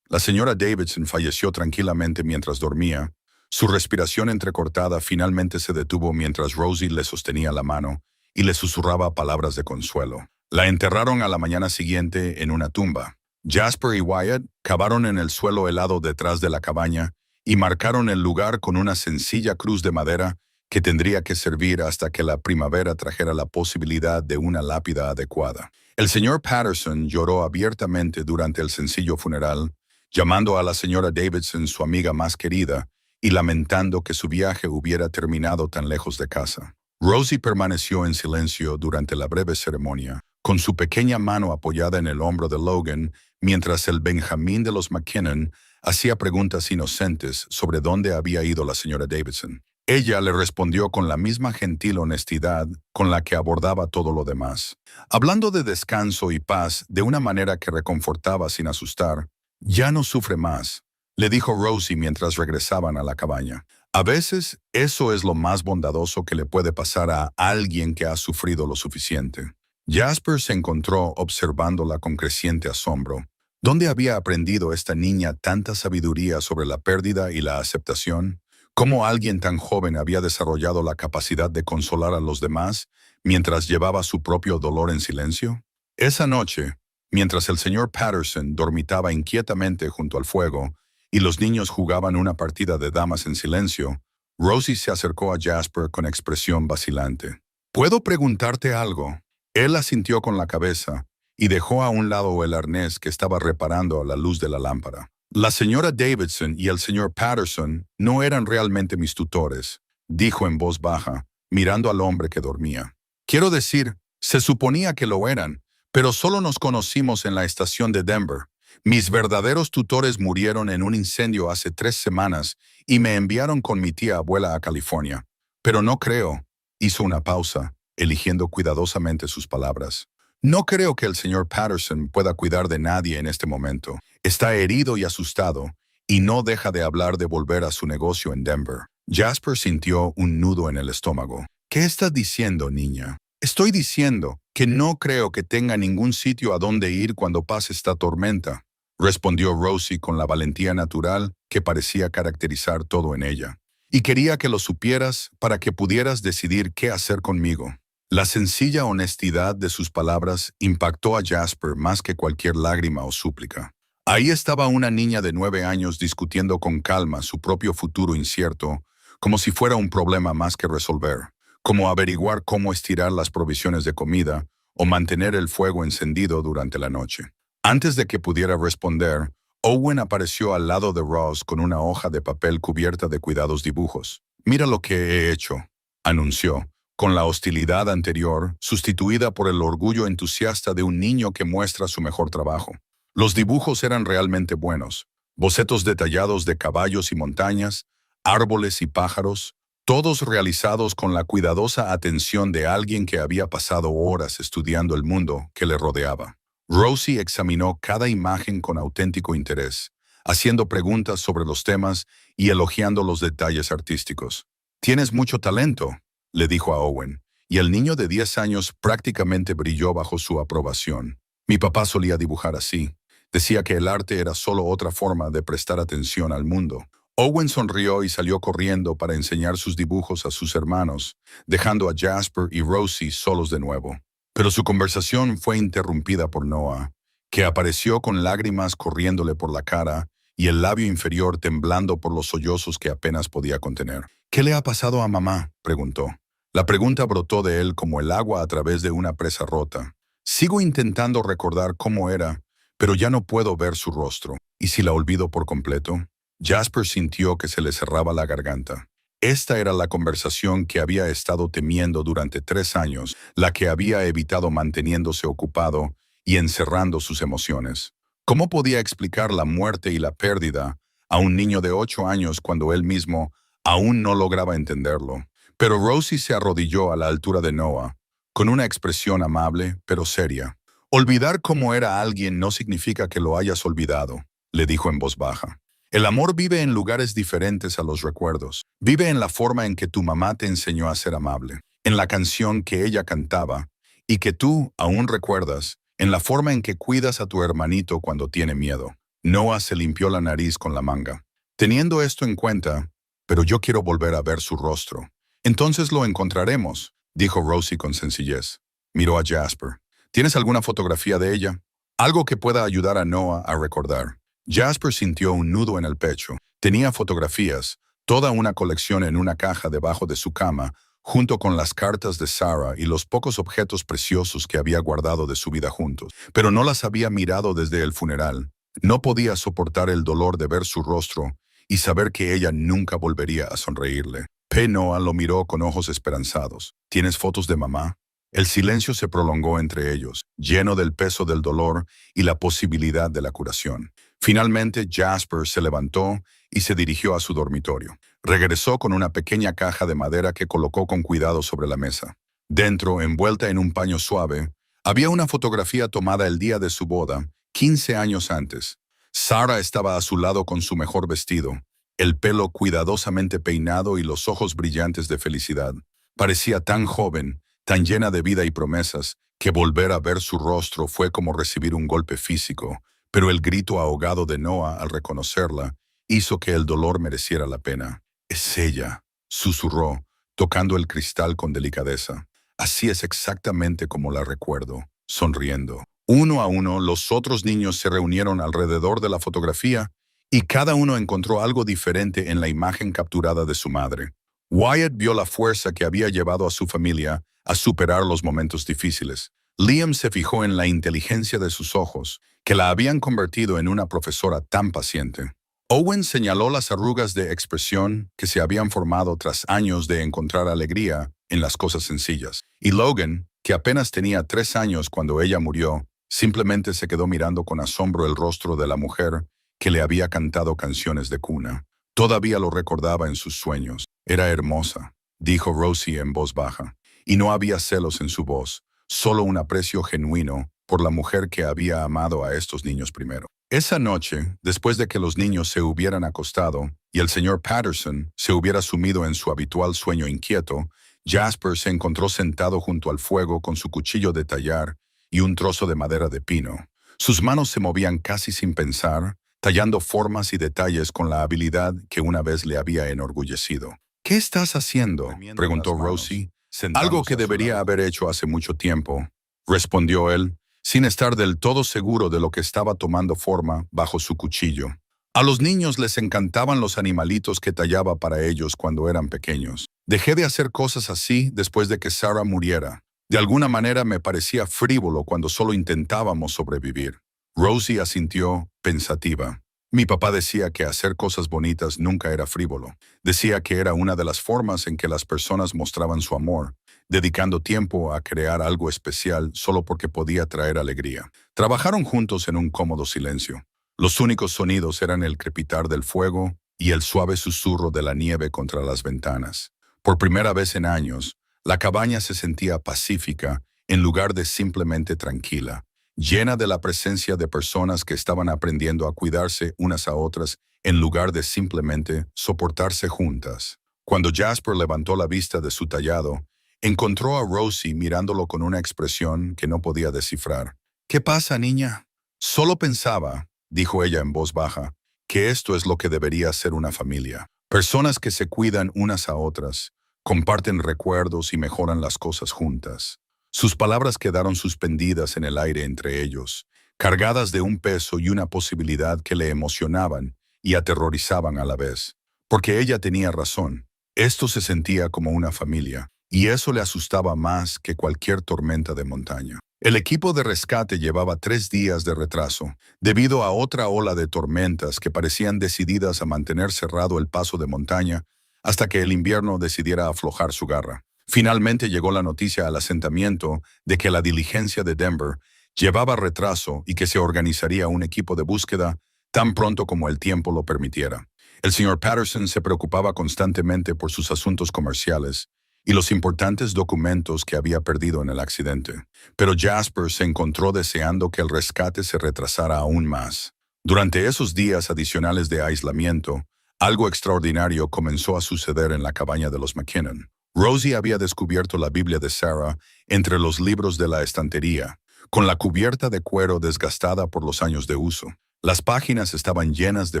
señora Davidson falleció tranquilamente mientras dormía. Su respiración entrecortada finalmente se detuvo mientras Rosie le sostenía la mano y le susurraba palabras de consuelo. La enterraron a la mañana siguiente en una tumba. Jasper y Wyatt cavaron en el suelo helado detrás de la cabaña y marcaron el lugar con una sencilla cruz de madera que tendría que servir hasta que la primavera trajera la posibilidad de una lápida adecuada. El señor Patterson lloró abiertamente durante el sencillo funeral, llamando a la señora Davidson su amiga más querida y lamentando que su viaje hubiera terminado tan lejos de casa. Rosie permaneció en silencio durante la breve ceremonia, con su pequeña mano apoyada en el hombro de Logan, mientras el Benjamín de los McKinnon hacía preguntas inocentes sobre dónde había ido la señora Davidson. Ella le respondió con la misma gentil honestidad con la que abordaba todo lo demás, hablando de descanso y paz de una manera que reconfortaba sin asustar. «Ya no sufre más», le dijo Rosie mientras regresaban a la cabaña. A veces, eso es lo más bondadoso que le puede pasar a alguien que ha sufrido lo suficiente. Jasper se encontró observándola con creciente asombro. ¿Dónde había aprendido esta niña tanta sabiduría sobre la pérdida y la aceptación? ¿Cómo alguien tan joven había desarrollado la capacidad de consolar a los demás mientras llevaba su propio dolor en silencio? Esa noche, mientras el señor Patterson dormitaba inquietamente junto al fuego y los niños jugaban una partida de damas en silencio, Rosie se acercó a Jasper con expresión vacilante. «¿Puedo preguntarte algo?». Él asintió con la cabeza y dejó a un lado el arnés que estaba reparando a la luz de la lámpara. «La señora Davidson y el señor Patterson no eran realmente mis tutores», dijo en voz baja, mirando al hombre que dormía. «Quiero decir, se suponía que lo eran, pero solo nos conocimos en la estación de Denver. Mis verdaderos tutores murieron en un incendio hace 3 semanas y me enviaron con mi tía abuela a California. Pero no creo», hizo una pausa, eligiendo cuidadosamente sus palabras. «No creo que el señor Patterson pueda cuidar de nadie en este momento. Está herido y asustado, y no deja de hablar de volver a su negocio en Denver». Jasper sintió un nudo en el estómago. «¿Qué estás diciendo, niña?». «Estoy diciendo que no creo que tenga ningún sitio a donde ir cuando pase esta tormenta», respondió Rosie con la valentía natural que parecía caracterizar todo en ella. «Y quería que lo supieras para que pudieras decidir qué hacer conmigo». La sencilla honestidad de sus palabras impactó a Jasper más que cualquier lágrima o súplica. Ahí estaba una niña de 9 años discutiendo con calma su propio futuro incierto, como si fuera un problema más que resolver, como averiguar cómo estirar las provisiones de comida o mantener el fuego encendido durante la noche. Antes de que pudiera responder, Owen apareció al lado de Ross con una hoja de papel cubierta de cuidados dibujos. «Mira lo que he hecho», anunció, con la hostilidad anterior sustituida por el orgullo entusiasta de un niño que muestra su mejor trabajo. Los dibujos eran realmente buenos, bocetos detallados de caballos y montañas, árboles y pájaros, todos realizados con la cuidadosa atención de alguien que había pasado horas estudiando el mundo que le rodeaba. Rosie examinó cada imagen con auténtico interés, haciendo preguntas sobre los temas y elogiando los detalles artísticos. «Tienes mucho talento», le dijo a Owen, y el niño de 10 años prácticamente brilló bajo su aprobación. «Mi papá solía dibujar así. Decía que el arte era solo otra forma de prestar atención al mundo». Owen sonrió y salió corriendo para enseñar sus dibujos a sus hermanos, dejando a Jasper y Rosie solos de nuevo. Pero su conversación fue interrumpida por Noah, que apareció con lágrimas corriéndole por la cara y el labio inferior temblando por los sollozos que apenas podía contener. «¿Qué le ha pasado a mamá?», preguntó. La pregunta brotó de él como el agua a través de una presa rota. «Sigo intentando recordar cómo era, pero ya no puedo ver su rostro. ¿Y si la olvido por completo?». Jasper sintió que se le cerraba la garganta. Esta era la conversación que había estado temiendo durante 3 años, la que había evitado manteniéndose ocupado y encerrando sus emociones. ¿Cómo podía explicar la muerte y la pérdida a un niño de 8 años cuando él mismo aún no lograba entenderlo? Pero Rosie se arrodilló a la altura de Noah, con una expresión amable pero seria. «Olvidar cómo era alguien no significa que lo hayas olvidado», le dijo en voz baja. «El amor vive en lugares diferentes a los recuerdos. Vive en la forma en que tu mamá te enseñó a ser amable, en la canción que ella cantaba y que tú aún recuerdas, en la forma en que cuidas a tu hermanito cuando tiene miedo». Noah se limpió la nariz con la manga. «Teniendo esto en cuenta, pero yo quiero volver a ver su rostro». «Entonces lo encontraremos», dijo Rosie con sencillez. Miró a Jasper. «¿Tienes alguna fotografía de ella? Algo que pueda ayudar a Noah a recordar». Jasper sintió un nudo en el pecho. Tenía fotografías, toda una colección en una caja debajo de su cama, junto con las cartas de Sarah y los pocos objetos preciosos que había guardado de su vida juntos. Pero no las había mirado desde el funeral. No podía soportar el dolor de ver su rostro y saber que ella nunca volvería a sonreírle. Noah lo miró con ojos esperanzados. «¿Tienes fotos de mamá?». El silencio se prolongó entre ellos, lleno del peso del dolor y la posibilidad de la curación. Finalmente Jasper se levantó y se dirigió a su dormitorio. Regresó con una pequeña caja de madera que colocó con cuidado sobre la mesa. Dentro, envuelta en un paño suave, había una fotografía tomada el día de su boda, 15 años antes. Sarah estaba a su lado con su mejor vestido, el pelo cuidadosamente peinado y los ojos brillantes de felicidad. Parecía tan joven, tan llena de vida y promesas, que volver a ver su rostro fue como recibir un golpe físico, pero el grito ahogado de Noah al reconocerla hizo que el dolor mereciera la pena. «Es ella», susurró, tocando el cristal con delicadeza. «Así es exactamente como la recuerdo», sonriendo. Uno a uno, los otros niños se reunieron alrededor de la fotografía y cada uno encontró algo diferente en la imagen capturada de su madre. Wyatt vio la fuerza que había llevado a su familia a superar los momentos difíciles. Liam se fijó en la inteligencia de sus ojos, que la habían convertido en una profesora tan paciente. Owen señaló las arrugas de expresión que se habían formado tras años de encontrar alegría en las cosas sencillas. Y Logan, que apenas tenía 3 años cuando ella murió, simplemente se quedó mirando con asombro el rostro de la mujer que le había cantado canciones de cuna. Todavía lo recordaba en sus sueños. «Era hermosa», dijo Rosie en voz baja, y no había celos en su voz, solo un aprecio genuino por la mujer que había amado a estos niños primero. Esa noche, después de que los niños se hubieran acostado y el señor Patterson se hubiera sumido en su habitual sueño inquieto, Jasper se encontró sentado junto al fuego con su cuchillo de tallar y un trozo de madera de pino. Sus manos se movían casi sin pensar, tallando formas y detalles con la habilidad que una vez le había enorgullecido. «¿Qué estás haciendo?», preguntó Rosie. «Algo que debería haber hecho hace mucho tiempo», respondió él, sin estar del todo seguro de lo que estaba tomando forma bajo su cuchillo. A los niños les encantaban los animalitos que tallaba para ellos cuando eran pequeños. «Dejé de hacer cosas así después de que Sarah muriera. De alguna manera me parecía frívolo cuando solo intentábamos sobrevivir». Rosie asintió, pensativa. «Mi papá decía que hacer cosas bonitas nunca era frívolo. Decía que era una de las formas en que las personas mostraban su amor, dedicando tiempo a crear algo especial solo porque podía traer alegría». Trabajaron juntos en un cómodo silencio. Los únicos sonidos eran el crepitar del fuego y el suave susurro de la nieve contra las ventanas. Por primera vez en años, la cabaña se sentía pacífica en lugar de simplemente tranquila, llena de la presencia de personas que estaban aprendiendo a cuidarse unas a otras en lugar de simplemente soportarse juntas. Cuando Jasper levantó la vista de su tallado, encontró a Rosie mirándolo con una expresión que no podía descifrar. «¿Qué pasa, niña?» «Solo pensaba», dijo ella en voz baja, «que esto es lo que debería ser una familia. Personas que se cuidan unas a otras, comparten recuerdos y mejoran las cosas juntas». Sus palabras quedaron suspendidas en el aire entre ellos, cargadas de un peso y una posibilidad que le emocionaban y aterrorizaban a la vez. Porque ella tenía razón. Esto se sentía como una familia, y eso le asustaba más que cualquier tormenta de montaña. El equipo de rescate llevaba 3 días de retraso, debido a otra ola de tormentas que parecían decididas a mantener cerrado el paso de montaña hasta que el invierno decidiera aflojar su garra. Finalmente llegó la noticia al asentamiento de que la diligencia de Denver llevaba retraso y que se organizaría un equipo de búsqueda tan pronto como el tiempo lo permitiera. El señor Patterson se preocupaba constantemente por sus asuntos comerciales y los importantes documentos que había perdido en el accidente. Pero Jasper se encontró deseando que el rescate se retrasara aún más. Durante esos días adicionales de aislamiento, algo extraordinario comenzó a suceder en la cabaña de los McKinnon. Rosie había descubierto la Biblia de Sarah entre los libros de la estantería, con la cubierta de cuero desgastada por los años de uso. Las páginas estaban llenas de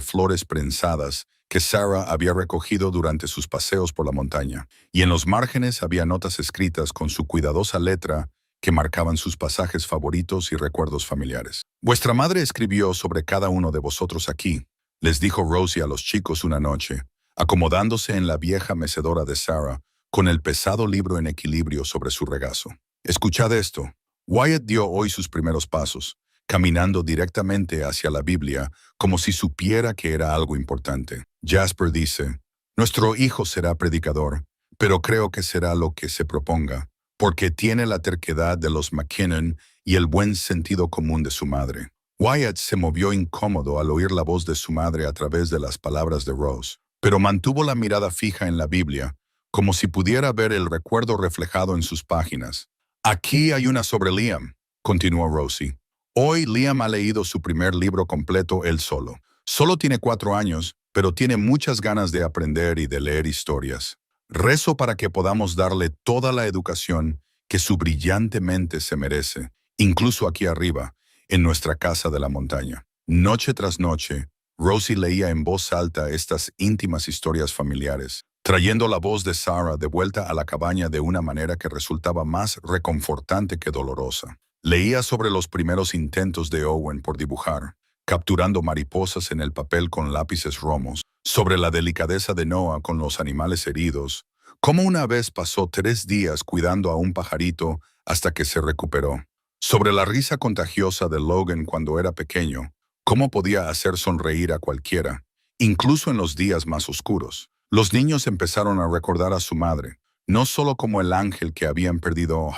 flores prensadas que Sarah había recogido durante sus paseos por la montaña, y en los márgenes había notas escritas con su cuidadosa letra que marcaban sus pasajes favoritos y recuerdos familiares. «Vuestra madre escribió sobre cada uno de vosotros aquí», les dijo Rosie a los chicos una noche, acomodándose en la vieja mecedora de Sarah, con el pesado libro en equilibrio sobre su regazo. «Escuchad esto. Wyatt dio hoy sus primeros pasos, caminando directamente hacia la Biblia como si supiera que era algo importante. Jasper dice, nuestro hijo será predicador, pero creo que será lo que se proponga, porque tiene la terquedad de los McKinnon y el buen sentido común de su madre». Wyatt se movió incómodo al oír la voz de su madre a través de las palabras de Rose. pero mantuvo la mirada fija en la Biblia, como si pudiera ver el recuerdo reflejado en sus páginas. Aquí hay una sobre Liam, continuó Rosie. Hoy Liam ha leído su primer libro completo él solo. Solo tiene 4 años, pero tiene muchas ganas de aprender y de leer historias. Rezo para que podamos darle toda la educación que su brillante mente se merece, incluso aquí arriba, en nuestra casa de la montaña. Noche tras noche, Rosie leía en voz alta estas íntimas historias familiares, trayendo la voz de Sarah de vuelta a la cabaña de una manera que resultaba más reconfortante que dolorosa. Leía sobre los primeros intentos de Owen por dibujar, capturando mariposas en el papel con lápices romos, sobre la delicadeza de Noah con los animales heridos, cómo una vez pasó 3 días cuidando a un pajarito hasta que se recuperó, sobre la risa contagiosa de Logan cuando era pequeño, cómo podía hacer sonreír a cualquiera, incluso en los días más oscuros. Los niños empezaron a recordar a su madre, no solo como el ángel que habían perdido,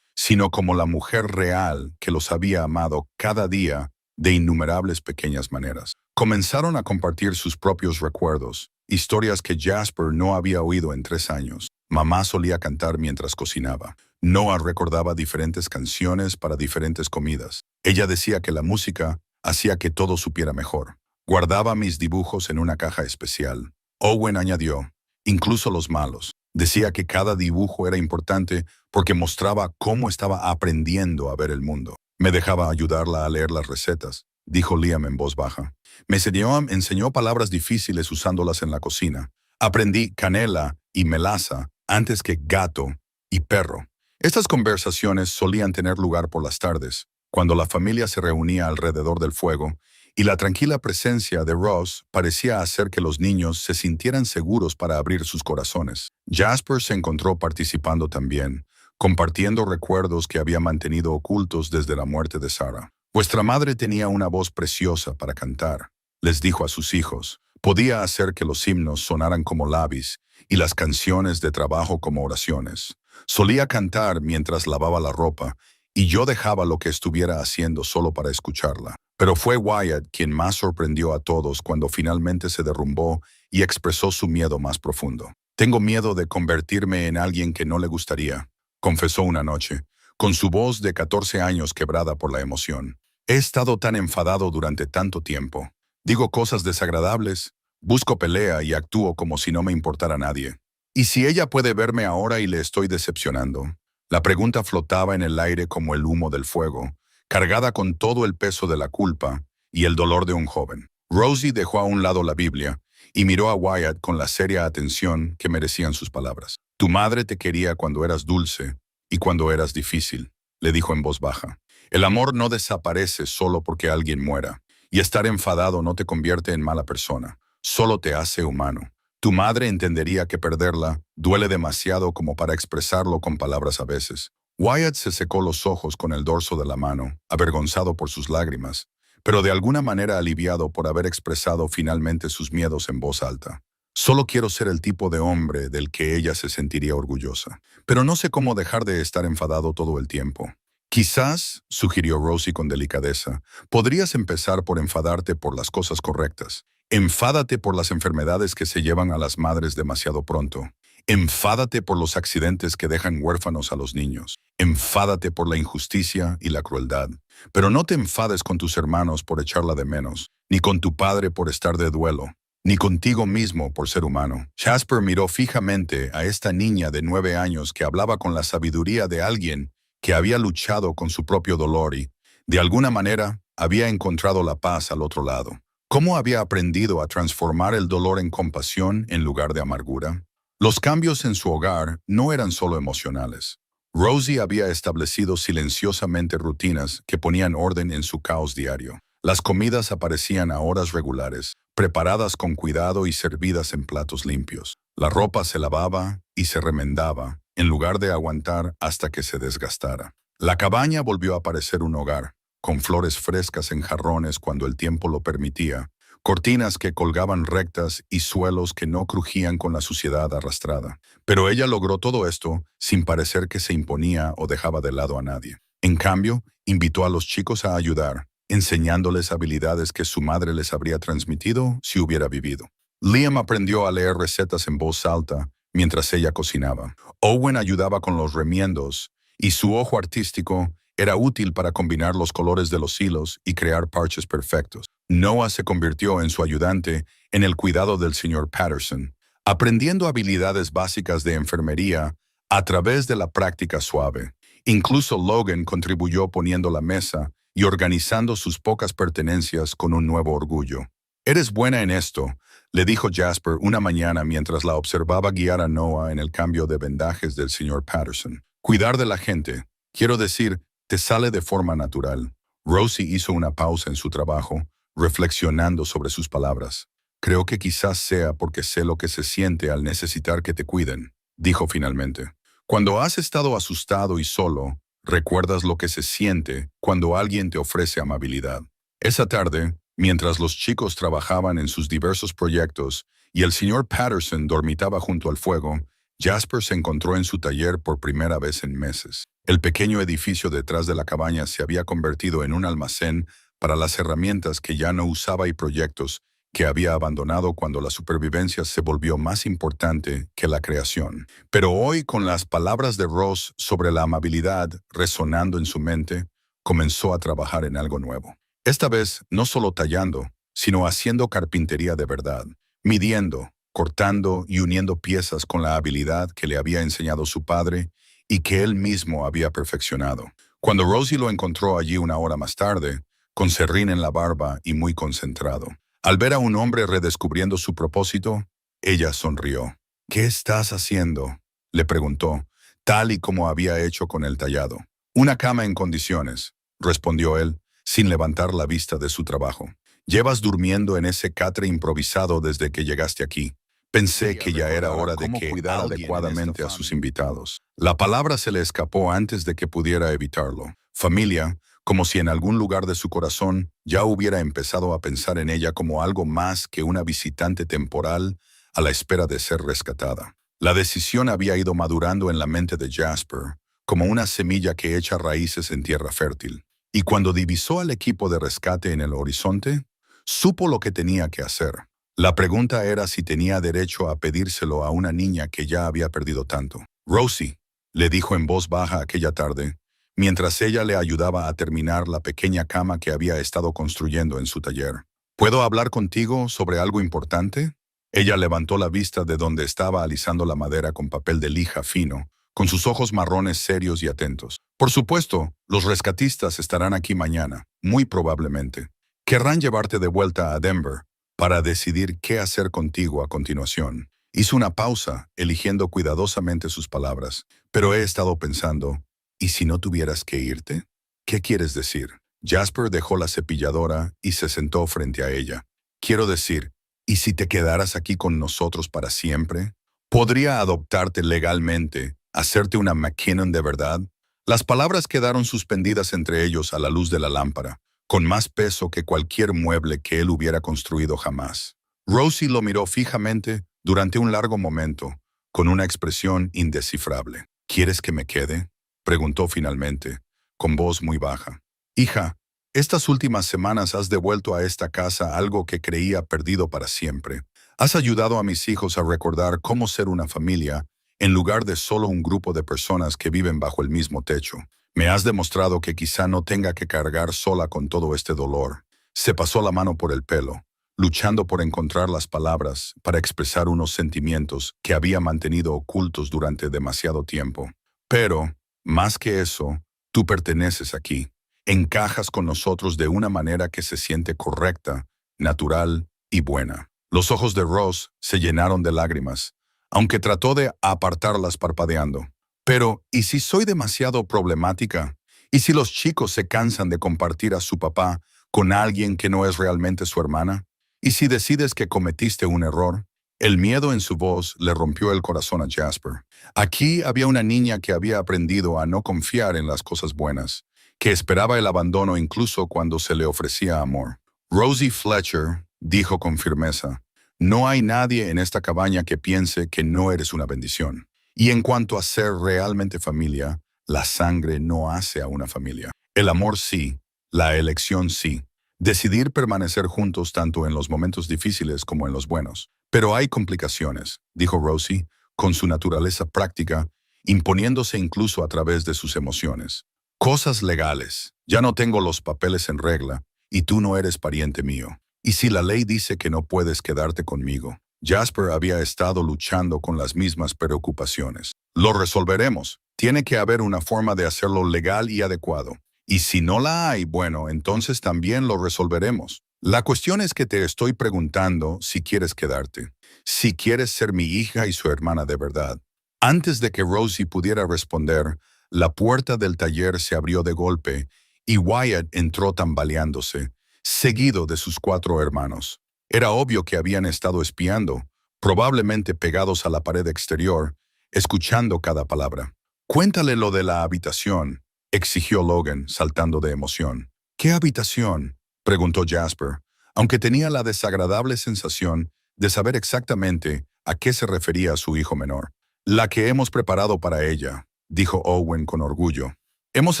sino como la mujer real que los había amado cada día de innumerables pequeñas maneras. Comenzaron a compartir sus propios recuerdos, historias que Jasper no había oído en 3 años. Mamá solía cantar mientras cocinaba. Noah recordaba diferentes canciones para diferentes comidas. Ella decía que la música hacía que todo supiera mejor. Guardaba mis dibujos en una caja especial. Owen añadió, incluso los malos. Decía que cada dibujo era importante porque mostraba cómo estaba aprendiendo a ver el mundo. Me dejaba ayudarla a leer las recetas, dijo Liam en voz baja. Me enseñó palabras difíciles usándolas en la cocina. Aprendí canela y melaza antes que gato y perro. Estas conversaciones solían tener lugar por las tardes, cuando la familia se reunía alrededor del fuego, y la tranquila presencia de Ross parecía hacer que los niños se sintieran seguros para abrir sus corazones. Jasper se encontró participando también, compartiendo recuerdos que había mantenido ocultos desde la muerte de Sarah. Vuestra madre tenía una voz preciosa para cantar, les dijo a sus hijos. Podía hacer que los himnos sonaran como lavis y las canciones de trabajo como oraciones. Solía cantar mientras lavaba la ropa, y yo dejaba lo que estuviera haciendo solo para escucharla. Pero fue Wyatt quien más sorprendió a todos cuando finalmente se derrumbó y expresó su miedo más profundo. Tengo miedo de convertirme en alguien que no le gustaría, confesó una noche, con su voz de 14 años quebrada por la emoción. He estado tan enfadado durante tanto tiempo. Digo cosas desagradables, busco pelea y actúo como si no me importara nadie. ¿Y si ella puede verme ahora y le estoy decepcionando? La pregunta flotaba en el aire como el humo del fuego, cargada con todo el peso de la culpa y el dolor de un joven. Rosie dejó a un lado la Biblia y miró a Wyatt con la seria atención que merecían sus palabras. Tu madre te quería cuando eras dulce y cuando eras difícil, le dijo en voz baja. El amor no desaparece solo porque alguien muera, y estar enfadado no te convierte en mala persona, solo te hace humano. Tu madre entendería que perderla duele demasiado como para expresarlo con palabras a veces. Wyatt se secó los ojos con el dorso de la mano, avergonzado por sus lágrimas, pero de alguna manera aliviado por haber expresado finalmente sus miedos en voz alta. Solo quiero ser el tipo de hombre del que ella se sentiría orgullosa, pero no sé cómo dejar de estar enfadado todo el tiempo. Quizás, sugirió Rosie con delicadeza, podrías empezar por enfadarte por las cosas correctas. Enfádate por las enfermedades que se llevan a las madres demasiado pronto. Enfádate por los accidentes que dejan huérfanos a los niños. Enfádate por la injusticia y la crueldad. Pero no te enfades con tus hermanos por echarla de menos, ni con tu padre por estar de duelo, ni contigo mismo por ser humano. Jasper miró fijamente a esta niña de 9 años que hablaba con la sabiduría de alguien que había luchado con su propio dolor y, de alguna manera, había encontrado la paz al otro lado. ¿Cómo había aprendido a transformar el dolor en compasión en lugar de amargura? Los cambios en su hogar no eran solo emocionales. Rosie había establecido silenciosamente rutinas que ponían orden en su caos diario. Las comidas aparecían a horas regulares, preparadas con cuidado y servidas en platos limpios. La ropa se lavaba y se remendaba, en lugar de aguantar hasta que se desgastara. La cabaña volvió a parecer un hogar, con flores frescas en jarrones cuando el tiempo lo permitía, cortinas que colgaban rectas y suelos que no crujían con la suciedad arrastrada. Pero ella logró todo esto sin parecer que se imponía o dejaba de lado a nadie. En cambio, invitó a los chicos a ayudar, enseñándoles habilidades que su madre les habría transmitido si hubiera vivido. Liam aprendió a leer recetas en voz alta mientras ella cocinaba. Owen ayudaba con los remiendos y su ojo artístico era útil para combinar los colores de los hilos y crear parches perfectos. Noah se convirtió en su ayudante en el cuidado del señor Patterson, aprendiendo habilidades básicas de enfermería a través de la práctica suave. Incluso Logan contribuyó poniendo la mesa y organizando sus pocas pertenencias con un nuevo orgullo. «Eres buena en esto», le dijo Jasper una mañana mientras la observaba guiar a Noah en el cambio de vendajes del señor Patterson. «Cuidar de la gente, quiero decir, te sale de forma natural». Rosie hizo una pausa en su trabajo, reflexionando sobre sus palabras. «Creo que quizás sea porque sé lo que se siente al necesitar que te cuiden», dijo finalmente. «Cuando has estado asustado y solo, recuerdas lo que se siente cuando alguien te ofrece amabilidad». Esa tarde, mientras los chicos trabajaban en sus diversos proyectos y el señor Patterson dormitaba junto al fuego, Jasper se encontró en su taller por primera vez en meses. El pequeño edificio detrás de la cabaña se había convertido en un almacén para las herramientas que ya no usaba y proyectos que había abandonado cuando la supervivencia se volvió más importante que la creación. Pero hoy, con las palabras de Ross sobre la amabilidad resonando en su mente, comenzó a trabajar en algo nuevo. Esta vez no solo tallando, sino haciendo carpintería de verdad, midiendo, cortando y uniendo piezas con la habilidad que le había enseñado su padre y que él mismo había perfeccionado. Cuando Rosie lo encontró allí una hora más tarde, con serrín en la barba y muy concentrado, al ver a un hombre redescubriendo su propósito, ella sonrió. «¿Qué estás haciendo?», le preguntó, tal y como había hecho con el tallado. «Una cama en condiciones», respondió él, sin levantar la vista de su trabajo. «Llevas durmiendo en ese catre improvisado desde que llegaste aquí. Pensé que ya era hora de que cuidara adecuadamente a sus invitados». La palabra se le escapó antes de que pudiera evitarlo. Familia, como si en algún lugar de su corazón ya hubiera empezado a pensar en ella como algo más que una visitante temporal a la espera de ser rescatada. La decisión había ido madurando en la mente de Jasper, como una semilla que echa raíces en tierra fértil. Y cuando divisó al equipo de rescate en el horizonte, supo lo que tenía que hacer. La pregunta era si tenía derecho a pedírselo a una niña que ya había perdido tanto. «Rosie», le dijo en voz baja aquella tarde, mientras ella le ayudaba a terminar la pequeña cama que había estado construyendo en su taller. «¿Puedo hablar contigo sobre algo importante?». Ella levantó la vista de donde estaba alisando la madera con papel de lija fino, con sus ojos marrones serios y atentos. «Por supuesto, los rescatistas estarán aquí mañana, muy probablemente. Querrán llevarte de vuelta a Denver para decidir qué hacer contigo a continuación». Hizo una pausa, eligiendo cuidadosamente sus palabras. «Pero he estado pensando, ¿y si no tuvieras que irte? ¿Qué quieres decir?». Jasper dejó la cepilladora y se sentó frente a ella. «Quiero decir, ¿y si te quedaras aquí con nosotros para siempre? Podría adoptarte legalmente, hacerte una McKinnon de verdad». Las palabras quedaron suspendidas entre ellos a la luz de la lámpara, con más peso que cualquier mueble que él hubiera construido jamás. Rosie lo miró fijamente durante un largo momento, con una expresión indescifrable. «¿Quieres que me quede?», preguntó finalmente, con voz muy baja. «Hija, estas últimas semanas has devuelto a esta casa algo que creía perdido para siempre. Has ayudado a mis hijos a recordar cómo ser una familia en lugar de solo un grupo de personas que viven bajo el mismo techo. Me has demostrado que quizá no tenga que cargar sola con todo este dolor». Se pasó la mano por el pelo, luchando por encontrar las palabras para expresar unos sentimientos que había mantenido ocultos durante demasiado tiempo. «Pero, más que eso, tú perteneces aquí. Encajas con nosotros de una manera que se siente correcta, natural y buena». Los ojos de Ross se llenaron de lágrimas, aunque trató de apartarlas parpadeando. «Pero, ¿y si soy demasiado problemática? ¿Y si los chicos se cansan de compartir a su papá con alguien que no es realmente su hermana? ¿Y si decides que cometiste un error?». El miedo en su voz le rompió el corazón a Jasper. Aquí había una niña que había aprendido a no confiar en las cosas buenas, que esperaba el abandono incluso cuando se le ofrecía amor. «Rosie Fletcher», dijo con firmeza, «no hay nadie en esta cabaña que piense que no eres una bendición. Y en cuanto a ser realmente familia, la sangre no hace a una familia. El amor sí, la elección sí. Decidir permanecer juntos tanto en los momentos difíciles como en los buenos. Pero hay complicaciones, dijo Rosie, con su naturaleza práctica, imponiéndose incluso a través de sus emociones. Cosas legales. Ya no tengo los papeles en regla, y tú no eres pariente mío. Y si la ley dice que no puedes quedarte conmigo. Jasper había estado luchando con las mismas preocupaciones. Lo resolveremos. Tiene que haber una forma de hacerlo legal y adecuado. Y si no la hay, bueno, entonces también lo resolveremos. La cuestión es que te estoy preguntando si quieres quedarte, si quieres ser mi hija y su hermana de verdad. Antes de que Rosie pudiera responder, la puerta del taller se abrió de golpe y Wyatt entró tambaleándose, seguido de sus 4 hermanos. Era obvio que habían estado espiando, probablemente pegados a la pared exterior, escuchando cada palabra. «Cuéntale lo de la habitación», exigió Logan, saltando de emoción. «¿Qué habitación?», preguntó Jasper, aunque tenía la desagradable sensación de saber exactamente a qué se refería su hijo menor. «La que hemos preparado para ella», dijo Owen con orgullo. «Hemos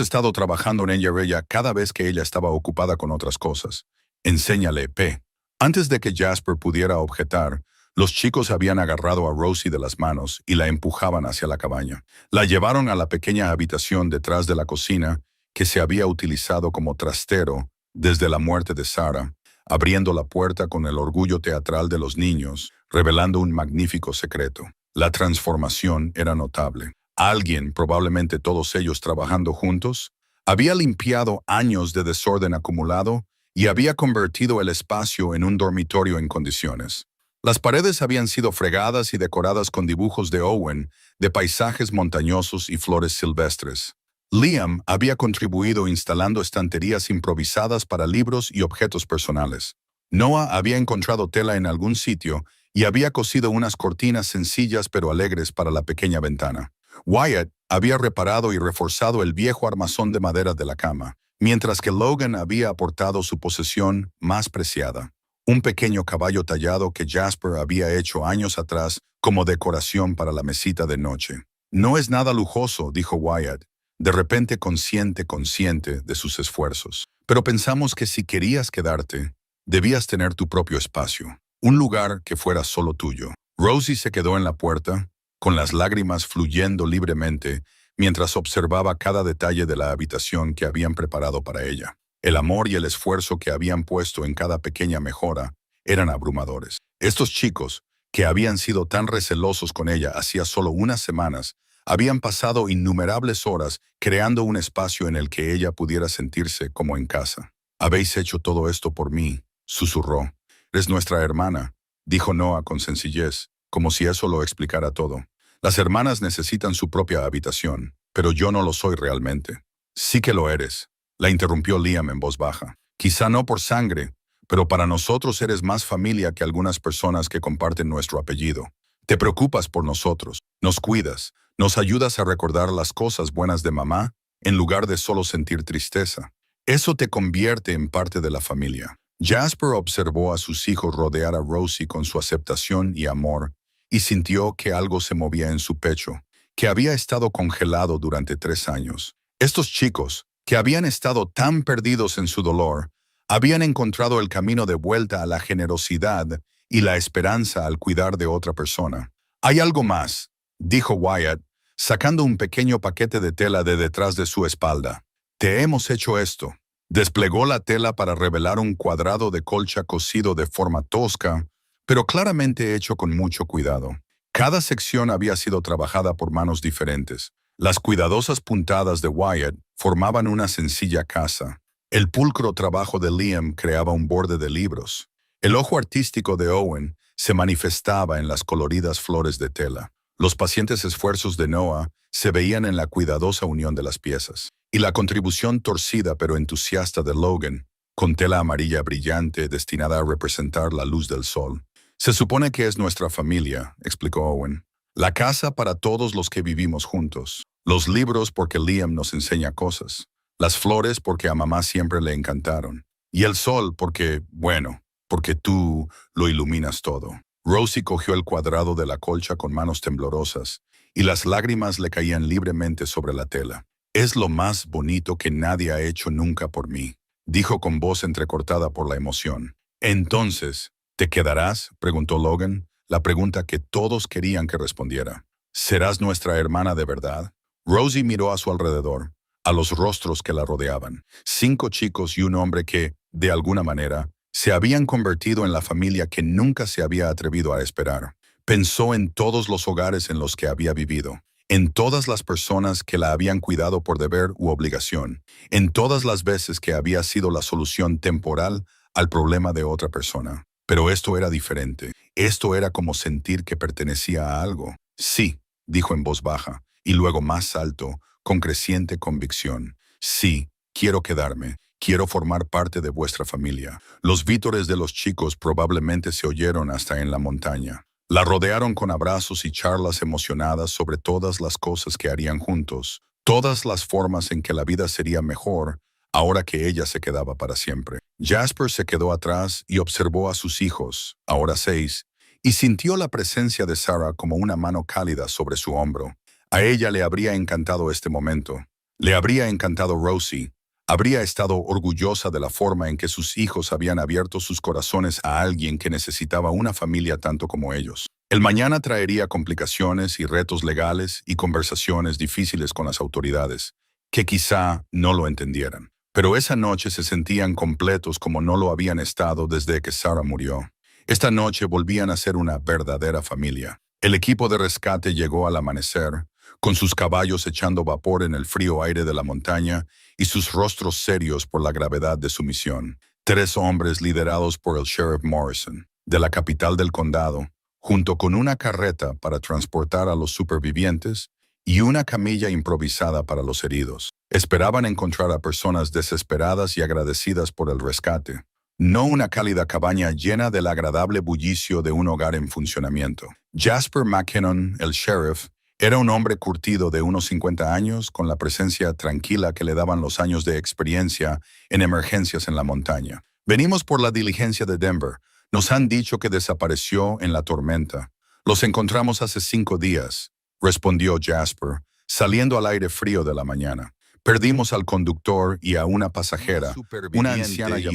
estado trabajando en ella cada vez que ella estaba ocupada con otras cosas. Enséñale, P». Antes de que Jasper pudiera objetar, los chicos habían agarrado a Rosie de las manos y la empujaban hacia la cabaña. La llevaron a la pequeña habitación detrás de la cocina que se había utilizado como trastero desde la muerte de Sarah, abriendo la puerta con el orgullo teatral de los niños, revelando un magnífico secreto. La transformación era notable. Alguien, probablemente todos ellos trabajando juntos, había limpiado años de desorden acumulado y había convertido el espacio en un dormitorio en condiciones. Las paredes habían sido fregadas y decoradas con dibujos de Owen, de paisajes montañosos y flores silvestres. Liam había contribuido instalando estanterías improvisadas para libros y objetos personales. Noah había encontrado tela en algún sitio y había cosido unas cortinas sencillas pero alegres para la pequeña ventana. Wyatt había reparado y reforzado el viejo armazón de madera de la cama, mientras que Logan había aportado su posesión más preciada, un pequeño caballo tallado que Jasper había hecho años atrás como decoración para la mesita de noche. «No es nada lujoso», dijo Wyatt, de repente consciente de sus esfuerzos. «Pero pensamos que si querías quedarte, debías tener tu propio espacio, un lugar que fuera solo tuyo». Rosie se quedó en la puerta, con las lágrimas fluyendo libremente, mientras observaba cada detalle de la habitación que habían preparado para ella. El amor y el esfuerzo que habían puesto en cada pequeña mejora eran abrumadores. Estos chicos, que habían sido tan recelosos con ella hacía solo unas semanas, habían pasado innumerables horas creando un espacio en el que ella pudiera sentirse como en casa. «Habéis hecho todo esto por mí», susurró. «Es nuestra hermana», dijo Noah con sencillez, como si eso lo explicara todo. «Las hermanas necesitan su propia habitación, pero yo no lo soy realmente». «Sí que lo eres», la interrumpió Liam en voz baja. «Quizá no por sangre, pero para nosotros eres más familia que algunas personas que comparten nuestro apellido. Te preocupas por nosotros, nos cuidas, nos ayudas a recordar las cosas buenas de mamá en lugar de solo sentir tristeza. Eso te convierte en parte de la familia». Jasper observó a sus hijos rodear a Rosie con su aceptación y amor y sintió que algo se movía en su pecho, que había estado congelado durante 3 años. Estos chicos, que habían estado tan perdidos en su dolor, habían encontrado el camino de vuelta a la generosidad y la esperanza al cuidar de otra persona. «Hay algo más», dijo Wyatt, sacando un pequeño paquete de tela de detrás de su espalda. «Te hemos hecho esto». Desplegó la tela para revelar un cuadrado de colcha cosido de forma tosca, pero claramente hecho con mucho cuidado. Cada sección había sido trabajada por manos diferentes. Las cuidadosas puntadas de Wyatt formaban una sencilla casa. El pulcro trabajo de Liam creaba un borde de libros. El ojo artístico de Owen se manifestaba en las coloridas flores de tela. Los pacientes esfuerzos de Noah se veían en la cuidadosa unión de las piezas. Y la contribución torcida pero entusiasta de Logan, con tela amarilla brillante destinada a representar la luz del sol. «Se supone que es nuestra familia», explicó Owen. «La casa para todos los que vivimos juntos. Los libros porque Liam nos enseña cosas. Las flores porque a mamá siempre le encantaron. Y el sol porque, bueno, porque tú lo iluminas todo». Rosie cogió el cuadrado de la colcha con manos temblorosas, y las lágrimas le caían libremente sobre la tela. «Es lo más bonito que nadie ha hecho nunca por mí», dijo con voz entrecortada por la emoción. «Entonces, ¿te quedarás?», preguntó Logan, la pregunta que todos querían que respondiera. ¿Serás nuestra hermana de verdad? Rosie miró a su alrededor, a los rostros que la rodeaban. 5 chicos y un hombre que, de alguna manera, se habían convertido en la familia que nunca se había atrevido a esperar. Pensó en todos los hogares en los que había vivido, en todas las personas que la habían cuidado por deber u obligación, en todas las veces que había sido la solución temporal al problema de otra persona. Pero esto era diferente. Esto era como sentir que pertenecía a algo. Sí, dijo en voz baja, y luego más alto, con creciente convicción. Sí, quiero quedarme. Quiero formar parte de vuestra familia. Los vítores de los chicos probablemente se oyeron hasta en la montaña. La rodearon con abrazos y charlas emocionadas sobre todas las cosas que harían juntos, todas las formas en que la vida sería mejor ahora que ella se quedaba para siempre. Jasper se quedó atrás y observó a sus hijos, ahora 6, y sintió la presencia de Sarah como una mano cálida sobre su hombro. A ella le habría encantado este momento. Le habría encantado Rosie. Habría estado orgullosa de la forma en que sus hijos habían abierto sus corazones a alguien que necesitaba una familia tanto como ellos. El mañana traería complicaciones y retos legales y conversaciones difíciles con las autoridades, que quizá no lo entendieran. Pero esa noche se sentían completos como no lo habían estado desde que Sarah murió. Esta noche volvían a ser una verdadera familia. El equipo de rescate llegó al amanecer, con sus caballos echando vapor en el frío aire de la montaña y sus rostros serios por la gravedad de su misión. 3 hombres liderados por el Sheriff Morrison, de la capital del condado, junto con una carreta para transportar a los supervivientes y una camilla improvisada para los heridos. Esperaban encontrar a personas desesperadas y agradecidas por el rescate, no una cálida cabaña llena del agradable bullicio de un hogar en funcionamiento. Jasper McKinnon, el sheriff, era un hombre curtido de unos 50 años con la presencia tranquila que le daban los años de experiencia en emergencias en la montaña. Venimos por la diligencia de Denver. Nos han dicho que desapareció en la tormenta. Los encontramos hace 5 días, respondió Jasper, saliendo al aire frío de la mañana. Perdimos al conductor y a una pasajera, una anciana y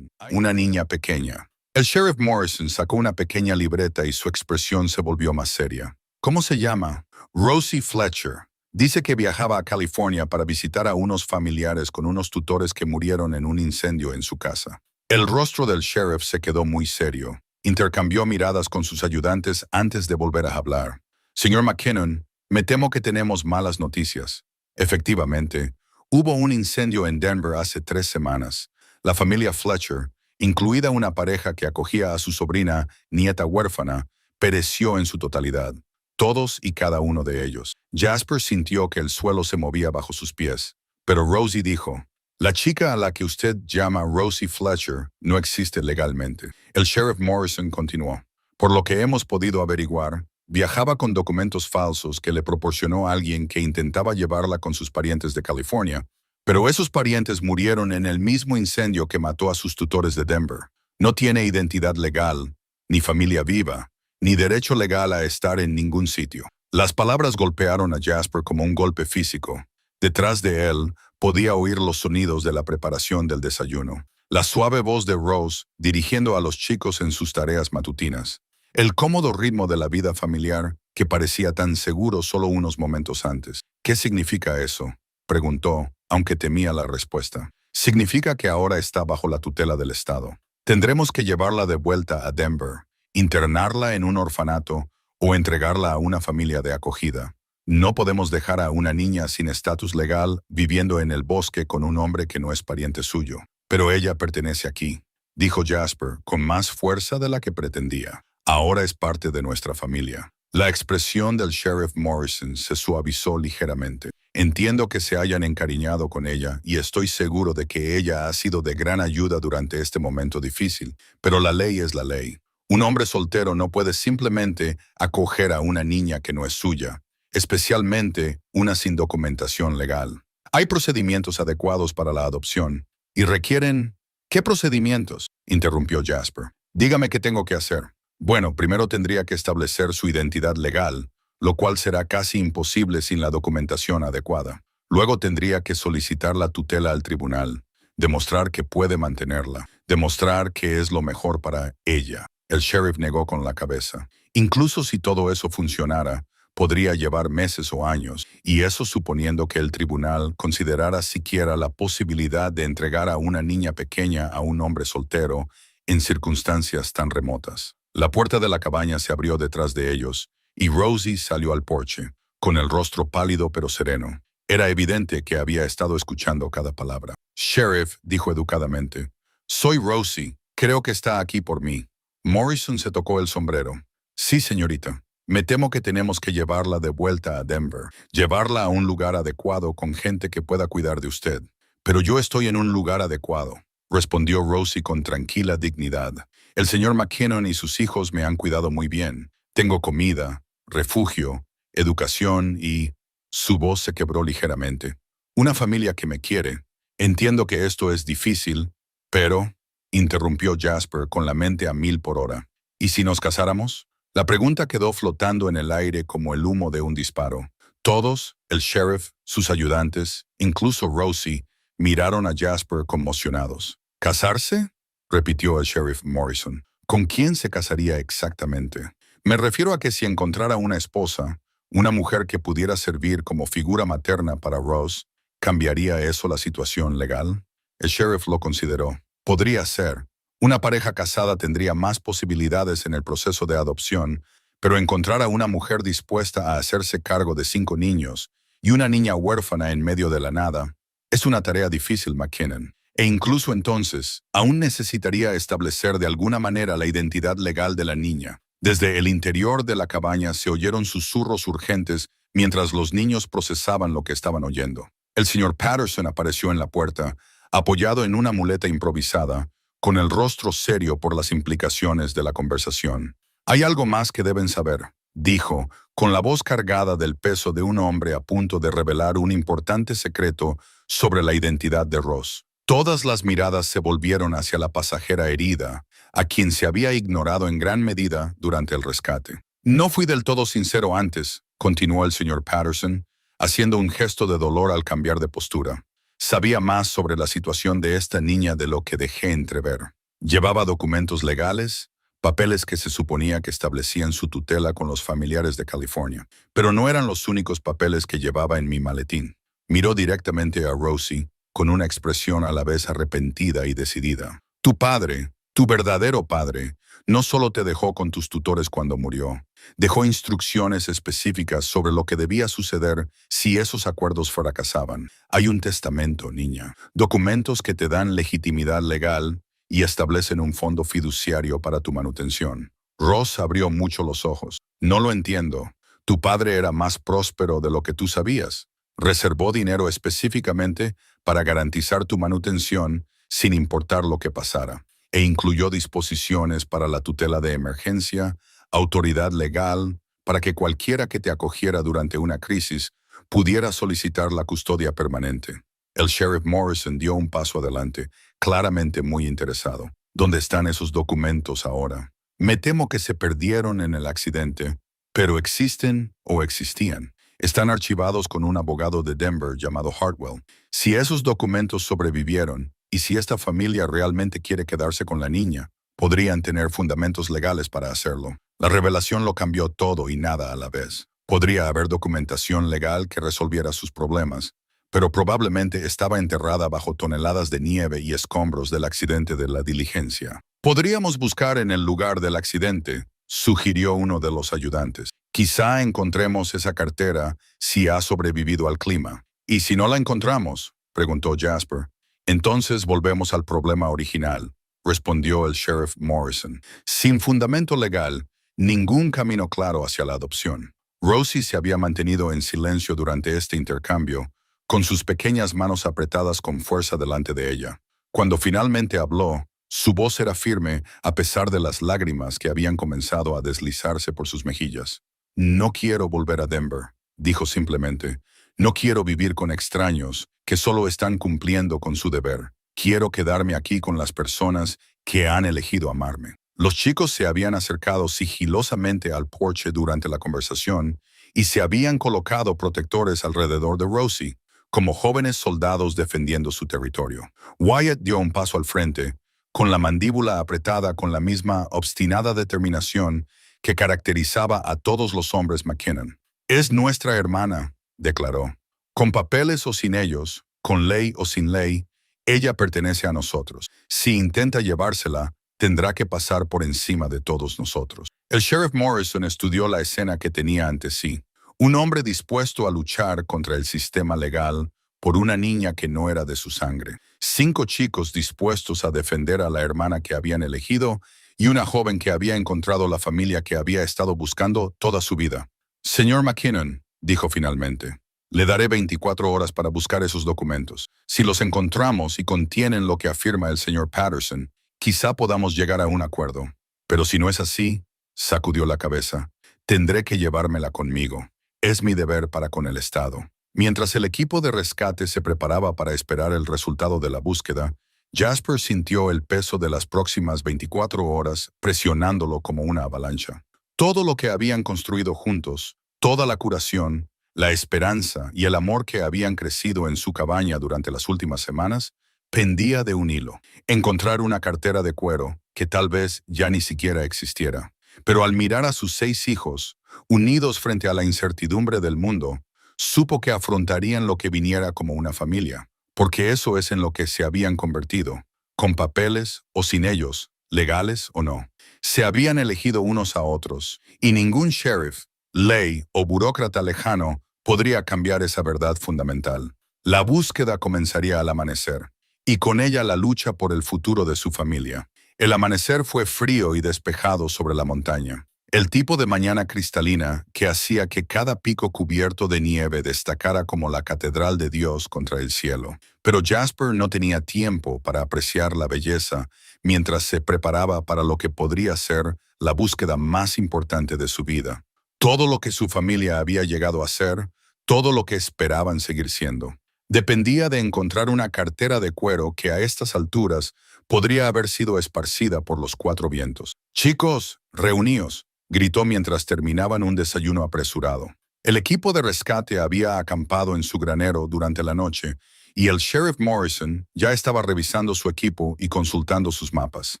una niña pequeña. El Sheriff Morrison sacó una pequeña libreta y su expresión se volvió más seria. ¿Cómo se llama? Rosie Fletcher. Dice que viajaba a California para visitar a unos familiares con unos tutores que murieron en un incendio en su casa. El rostro del sheriff se quedó muy serio. Intercambió miradas con sus ayudantes antes de volver a hablar. Señor McKinnon, me temo que tenemos malas noticias. Efectivamente, hubo un incendio en Denver hace 3 semanas. La familia Fletcher, incluida una pareja que acogía a su sobrina, nieta huérfana, pereció en su totalidad. Todos y cada uno de ellos. Jasper sintió que el suelo se movía bajo sus pies. Pero Rosie dijo, la chica a la que usted llama Rosie Fletcher no existe legalmente. El Sheriff Morrison continuó. Por lo que hemos podido averiguar, viajaba con documentos falsos que le proporcionó alguien que intentaba llevarla con sus parientes de California, pero esos parientes murieron en el mismo incendio que mató a sus tutores de Denver. No tiene identidad legal, ni familia viva, ni derecho legal a estar en ningún sitio. Las palabras golpearon a Jasper como un golpe físico. Detrás de él podía oír los sonidos de la preparación del desayuno, la suave voz de Rose dirigiendo a los chicos en sus tareas matutinas, el cómodo ritmo de la vida familiar que parecía tan seguro solo unos momentos antes. ¿Qué significa eso?, preguntó, aunque temía la respuesta. Significa que ahora está bajo la tutela del Estado. Tendremos que llevarla de vuelta a Denver, internarla en un orfanato o entregarla a una familia de acogida. No podemos dejar a una niña sin estatus legal viviendo en el bosque con un hombre que no es pariente suyo. Pero ella pertenece aquí, dijo Jasper, con más fuerza de la que pretendía. Ahora es parte de nuestra familia. La expresión del Sheriff Morrison se suavizó ligeramente. Entiendo que se hayan encariñado con ella y estoy seguro de que ella ha sido de gran ayuda durante este momento difícil, pero la ley es la ley. Un hombre soltero no puede simplemente acoger a una niña que no es suya, especialmente una sin documentación legal. Hay procedimientos adecuados para la adopción y requieren... ¿Qué procedimientos?, interrumpió Jasper. Dígame qué tengo que hacer. Bueno, primero tendría que establecer su identidad legal, lo cual será casi imposible sin la documentación adecuada. Luego tendría que solicitar la tutela al tribunal, demostrar que puede mantenerla, demostrar que es lo mejor para ella. El sheriff negó con la cabeza. Incluso si todo eso funcionara, podría llevar meses o años, y eso suponiendo que el tribunal considerara siquiera la posibilidad de entregar a una niña pequeña a un hombre soltero en circunstancias tan remotas. La puerta de la cabaña se abrió detrás de ellos, y Rosie salió al porche, con el rostro pálido pero sereno. Era evidente que había estado escuchando cada palabra. Sheriff, dijo educadamente, soy Rosie, creo que está aquí por mí. Morrison se tocó el sombrero. Sí, señorita. Me temo que tenemos que llevarla de vuelta a Denver, llevarla a un lugar adecuado con gente que pueda cuidar de usted. Pero yo estoy en un lugar adecuado, respondió Rosie con tranquila dignidad. El señor McKinnon y sus hijos me han cuidado muy bien. Tengo comida, refugio, educación y... Su voz se quebró ligeramente. Una familia que me quiere. Entiendo que esto es difícil, pero... interrumpió Jasper con la mente a 1000 por hora. ¿Y si nos casáramos? La pregunta quedó flotando en el aire como el humo de un disparo. Todos, el sheriff, sus ayudantes, incluso Rosie, miraron a Jasper conmocionados. ¿Casarse?, repitió el sheriff Morrison. ¿Con quién se casaría exactamente? Me refiero a que si encontrara una esposa, una mujer que pudiera servir como figura materna para Ross, ¿cambiaría eso la situación legal? El sheriff lo consideró. Podría ser. Una pareja casada tendría más posibilidades en el proceso de adopción, pero encontrar a una mujer dispuesta a hacerse cargo de 5 niños y una niña huérfana en medio de la nada es una tarea difícil, McKinnon. E incluso entonces, aún necesitaría establecer de alguna manera la identidad legal de la niña. Desde el interior de la cabaña se oyeron susurros urgentes mientras los niños procesaban lo que estaban oyendo. El señor Patterson apareció en la puerta, apoyado en una muleta improvisada, con el rostro serio por las implicaciones de la conversación. Hay algo más que deben saber, dijo, con la voz cargada del peso de un hombre a punto de revelar un importante secreto sobre la identidad de Ross. Todas las miradas se volvieron hacia la pasajera herida, a quien se había ignorado en gran medida durante el rescate. No fui del todo sincero antes, continuó el señor Patterson, haciendo un gesto de dolor al cambiar de postura. Sabía más sobre la situación de esta niña de lo que dejé entrever. Llevaba documentos legales, papeles que se suponía que establecían su tutela con los familiares de California, pero no eran los únicos papeles que llevaba en mi maletín. Miró directamente a Rosie, con una expresión a la vez arrepentida y decidida. Tu padre, tu verdadero padre, no solo te dejó con tus tutores cuando murió, dejó instrucciones específicas sobre lo que debía suceder si esos acuerdos fracasaban. Hay un testamento, niña, documentos que te dan legitimidad legal y establecen un fondo fiduciario para tu manutención. Ross abrió mucho los ojos. No lo entiendo. Tu padre era más próspero de lo que tú sabías. Reservó dinero específicamente para garantizar tu manutención sin importar lo que pasara, e incluyó disposiciones para la tutela de emergencia, autoridad legal, para que cualquiera que te acogiera durante una crisis pudiera solicitar la custodia permanente. El sheriff Morrison dio un paso adelante, claramente muy interesado. ¿Dónde están esos documentos ahora? Me temo que se perdieron en el accidente, pero existen o existían. Están archivados con un abogado de Denver llamado Hartwell. Si esos documentos sobrevivieron, y si esta familia realmente quiere quedarse con la niña, podrían tener fundamentos legales para hacerlo. La revelación lo cambió todo y nada a la vez. Podría haber documentación legal que resolviera sus problemas, pero probablemente estaba enterrada bajo toneladas de nieve y escombros del accidente de la diligencia. Podríamos buscar en el lugar del accidente, sugirió uno de los ayudantes. Quizá encontremos esa cartera si ha sobrevivido al clima. ¿Y si no la encontramos?, preguntó Jasper. Entonces volvemos al problema original, respondió el sheriff Morrison. Sin fundamento legal, ningún camino claro hacia la adopción. Rosie se había mantenido en silencio durante este intercambio, con sus pequeñas manos apretadas con fuerza delante de ella. Cuando finalmente habló, su voz era firme a pesar de las lágrimas que habían comenzado a deslizarse por sus mejillas. No quiero volver a Denver, dijo simplemente. No quiero vivir con extraños que solo están cumpliendo con su deber. Quiero quedarme aquí con las personas que han elegido amarme. Los chicos se habían acercado sigilosamente al porche durante la conversación y se habían colocado protectores alrededor de Rosie, como jóvenes soldados defendiendo su territorio. Wyatt dio un paso al frente, con la mandíbula apretada con la misma obstinada determinación que caracterizaba a todos los hombres McKinnon. «Es nuestra hermana», declaró. «Con papeles o sin ellos, con ley o sin ley, ella pertenece a nosotros. Si intenta llevársela, tendrá que pasar por encima de todos nosotros». El sheriff Morrison estudió la escena que tenía ante sí. Un hombre dispuesto a luchar contra el sistema legal por una niña que no era de su sangre. 5 chicos dispuestos a defender a la hermana que habían elegido y una joven que había encontrado la familia que había estado buscando toda su vida. «Señor McKinnon», dijo finalmente, «le daré 24 horas para buscar esos documentos. Si los encontramos y contienen lo que afirma el señor Patterson, quizá podamos llegar a un acuerdo. Pero si no es así», sacudió la cabeza, «tendré que llevármela conmigo. Es mi deber para con el Estado». Mientras el equipo de rescate se preparaba para esperar el resultado de la búsqueda, Jasper sintió el peso de las próximas 24 horas presionándolo como una avalancha. Todo lo que habían construido juntos, toda la curación, la esperanza y el amor que habían crecido en su cabaña durante las últimas semanas, pendía de un hilo. Encontrar una cartera de cuero que tal vez ya ni siquiera existiera. Pero al mirar a sus 6 hijos, unidos frente a la incertidumbre del mundo, supo que afrontarían lo que viniera como una familia, porque eso es en lo que se habían convertido, con papeles o sin ellos, legales o no. Se habían elegido unos a otros, y ningún sheriff, ley o burócrata lejano podría cambiar esa verdad fundamental. La búsqueda comenzaría al amanecer, y con ella la lucha por el futuro de su familia. El amanecer fue frío y despejado sobre la montaña. El tipo de mañana cristalina que hacía que cada pico cubierto de nieve destacara como la catedral de Dios contra el cielo. Pero Jasper no tenía tiempo para apreciar la belleza mientras se preparaba para lo que podría ser la búsqueda más importante de su vida. Todo lo que su familia había llegado a ser, todo lo que esperaban seguir siendo. Dependía de encontrar una cartera de cuero que a estas alturas podría haber sido esparcida por los 4 vientos. «Chicos, reuníos», gritó mientras terminaban un desayuno apresurado. El equipo de rescate había acampado en su granero durante la noche y el sheriff Morrison ya estaba revisando su equipo y consultando sus mapas.